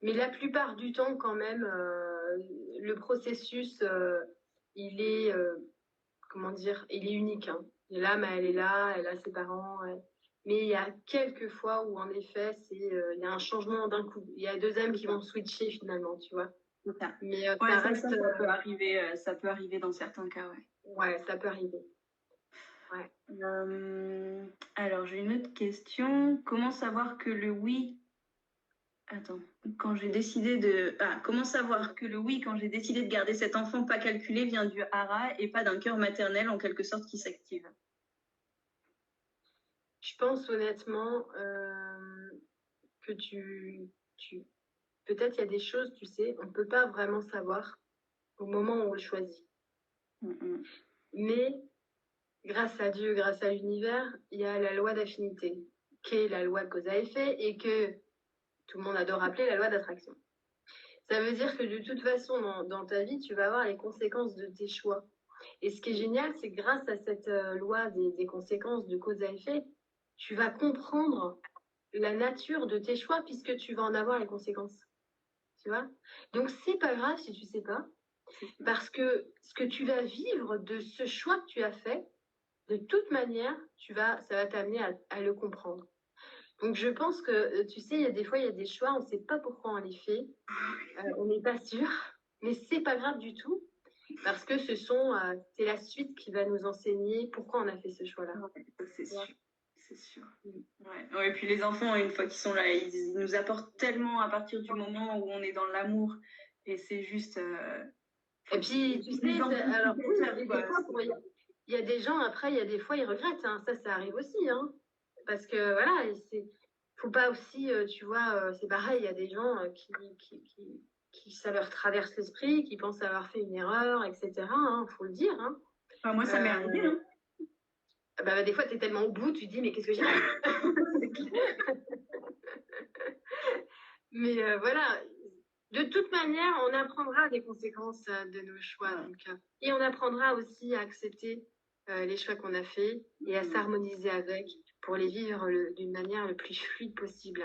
Mais la plupart du temps, quand même, le processus, il est, comment dire, il est unique. Hein. L'âme, elle est là, elle a ses parents. Mais il y a quelques fois où, en effet, il y a un changement d'un coup. Il y a deux âmes qui vont switcher finalement, tu vois. Ça. Mais ouais, ça reste. Ça peut arriver dans certains cas, ouais. Ouais, ça peut arriver. Ouais. Alors, j'ai une autre question. Comment savoir que le oui... Attends, comment savoir que le oui, quand j'ai décidé de garder cet enfant pas calculé, vient du hara et pas d'un cœur maternel en quelque sorte qui s'active? Je pense honnêtement que peut-être il y a des choses, tu sais, on ne peut pas vraiment savoir au moment où on le choisit. Mais grâce à Dieu, grâce à l'univers, il y a la loi d'affinité, qui est la loi de cause à effet et que tout le monde adore appeler la loi d'attraction. Ça veut dire que de toute façon, dans ta vie, tu vas avoir les conséquences de tes choix. Et ce qui est génial, c'est que grâce à cette loi des conséquences de cause à effet, tu vas comprendre la nature de tes choix puisque tu vas en avoir les conséquences. Tu vois? Donc, c'est pas grave si tu sais pas, parce que ce que tu vas vivre de ce choix que tu as fait, de toute manière, ça va t'amener à le comprendre. Donc, je pense que, tu sais, il y a des fois, il y a des choix, on ne sait pas pourquoi on les fait, on n'est pas sûr, mais c'est pas grave du tout, parce que c'est la suite qui va nous enseigner pourquoi on a fait ce choix-là. C'est sûr. C'est sûr. Ouais. Et puis les enfants, une fois qu'ils sont là, ils nous apportent tellement à partir du moment où on est dans l'amour. Et c'est juste... Et puis, tu sais, alors, il y a des gens, après, il y a des fois, ils regrettent. Hein. Ça arrive aussi. Hein. Parce que, voilà, faut pas aussi, tu vois, c'est pareil, il y a des gens qui ça leur traverse l'esprit, qui pensent avoir fait une erreur, etc. Hein, faut le dire. Hein. Enfin, moi, ça m'est arrivé. Hein. Bah, des fois, tu es tellement au bout, tu te dis, mais qu'est-ce que j'ai fait? Mais voilà, de toute manière, on apprendra des conséquences de nos choix. Donc, et on apprendra aussi à accepter les choix qu'on a faits et à s'harmoniser avec pour les vivre d'une manière le plus fluide possible.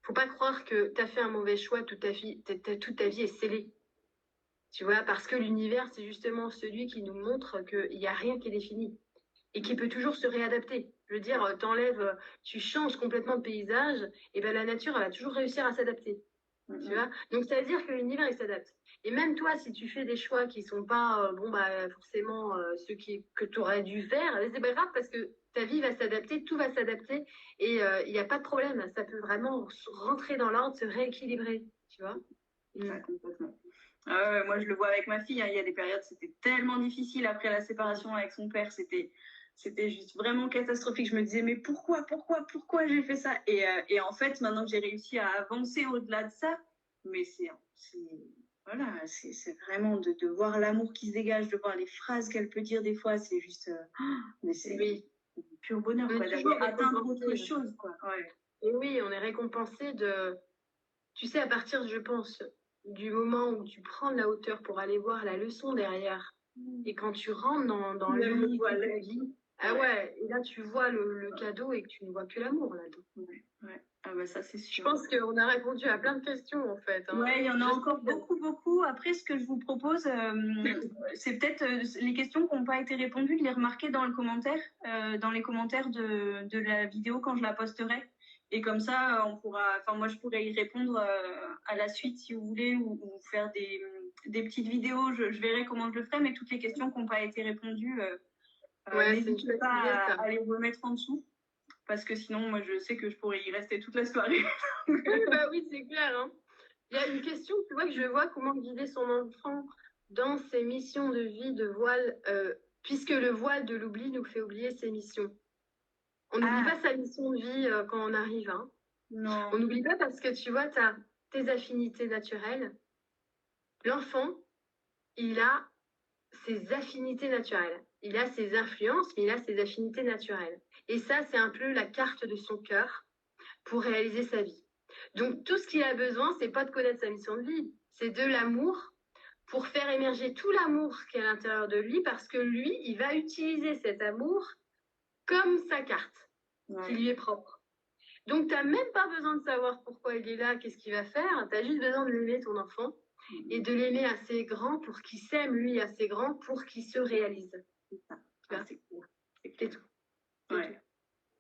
Faut pas croire que tu as fait un mauvais choix toute ta vie est scellée. Tu vois, parce que l'univers, c'est justement celui qui nous montre qu'il n'y a rien qui est défini et qui peut toujours se réadapter. Je veux dire, tu changes complètement de paysage, et ben la nature, elle va toujours réussir à s'adapter. Tu vois. Donc, ça veut dire que l'univers, il s'adapte. Et même toi, si tu fais des choix qui sont pas, forcément ceux que tu aurais dû faire, c'est pas grave parce que ta vie va s'adapter, tout va s'adapter, et il n'y a pas de problème. Ça peut vraiment rentrer dans l'ordre, se rééquilibrer, tu vois. Ouais, complètement. Moi, je le vois avec ma fille. Hein, il y a des périodes, c'était tellement difficile après la séparation avec son père. C'était juste vraiment catastrophique. Je me disais, mais pourquoi j'ai fait ça? Et en fait, maintenant que j'ai réussi à avancer au-delà de ça, mais voilà, c'est vraiment de voir l'amour qui se dégage, de voir les phrases qu'elle peut dire des fois, c'est juste, mais c'est pur bonheur, quoi, d'avoir atteint autre chose, quoi. Ouais. Et oui, on est récompensé tu sais, à partir, je pense, du moment où tu prends de la hauteur pour aller voir la leçon derrière, et quand tu rentres dans l'unité de la vie, ah ouais, et là tu vois le cadeau et que tu ne vois que l'amour là-dedans. Ouais. Ah bah ça c'est sûr. Je pense qu'on a répondu à plein de questions en fait. Hein. Ouais, il y en a encore beaucoup. Après, ce que je vous propose, c'est peut-être les questions qui n'ont pas été répondues, de les remarquer dans le commentaire, dans les commentaires de la vidéo quand je la posterai. Et comme ça, moi, je pourrais y répondre à la suite si vous voulez, ou faire des petites vidéos. Je verrai comment je le ferai, mais toutes les questions qui n'ont pas été répondues, Ouais, c'est une n'hésitez chouette pas idée, ça. à les remettre en dessous, parce que sinon, moi, je sais que je pourrais y rester toute la soirée. Bah oui, c'est clair, hein. Il y a une question, tu vois, que je vois comment guider son enfant dans ses missions de vie de voile, puisque le voile de l'oubli nous fait oublier ses missions. On n'oublie pas sa mission de vie quand on arrive, hein. Non. On n'oublie pas parce que tu vois, tu as tes affinités naturelles. L'enfant, il a ses affinités naturelles. Il a ses influences, mais il a ses affinités naturelles. Et ça, c'est un peu la carte de son cœur pour réaliser sa vie. Donc, tout ce qu'il a besoin, c'est pas de connaître sa mission de vie, c'est de l'amour pour faire émerger tout l'amour qui est à l'intérieur de lui, parce que lui, il va utiliser cet amour comme sa carte, qui lui est propre. Donc, tu n'as même pas besoin de savoir pourquoi il est là, qu'est-ce qu'il va faire. Tu as juste besoin de l'aimer, ton enfant, et de l'aimer assez grand pour qu'il s'aime, lui, assez grand pour qu'il se réalise. C'est ça. C'est tout. Ouais.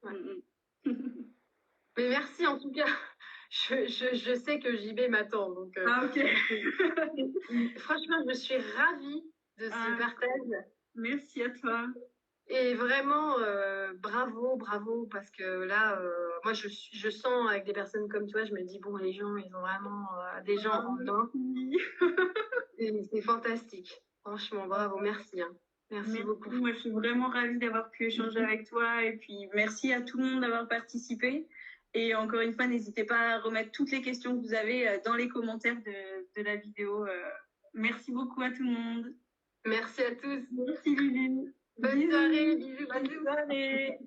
Tout. Ouais. Mais merci en tout cas. Je sais que JB m'attend. Donc, ok. Franchement, je suis ravie de ce partage. Merci à toi. Et vraiment, bravo, parce que là, moi, je sens avec des personnes comme toi, je me dis, bon, les gens, ils ont vraiment des gens en dedans. C'est fantastique. Franchement, bravo, merci. Hein. Merci beaucoup. Moi, je suis vraiment ravie d'avoir pu échanger avec toi. Et puis, merci à tout le monde d'avoir participé. Et encore une fois, n'hésitez pas à remettre toutes les questions que vous avez dans les commentaires de la vidéo. Merci beaucoup à tout le monde. Merci à tous. Merci Lulu. Bonne soirée, bisous. Bonne soirée.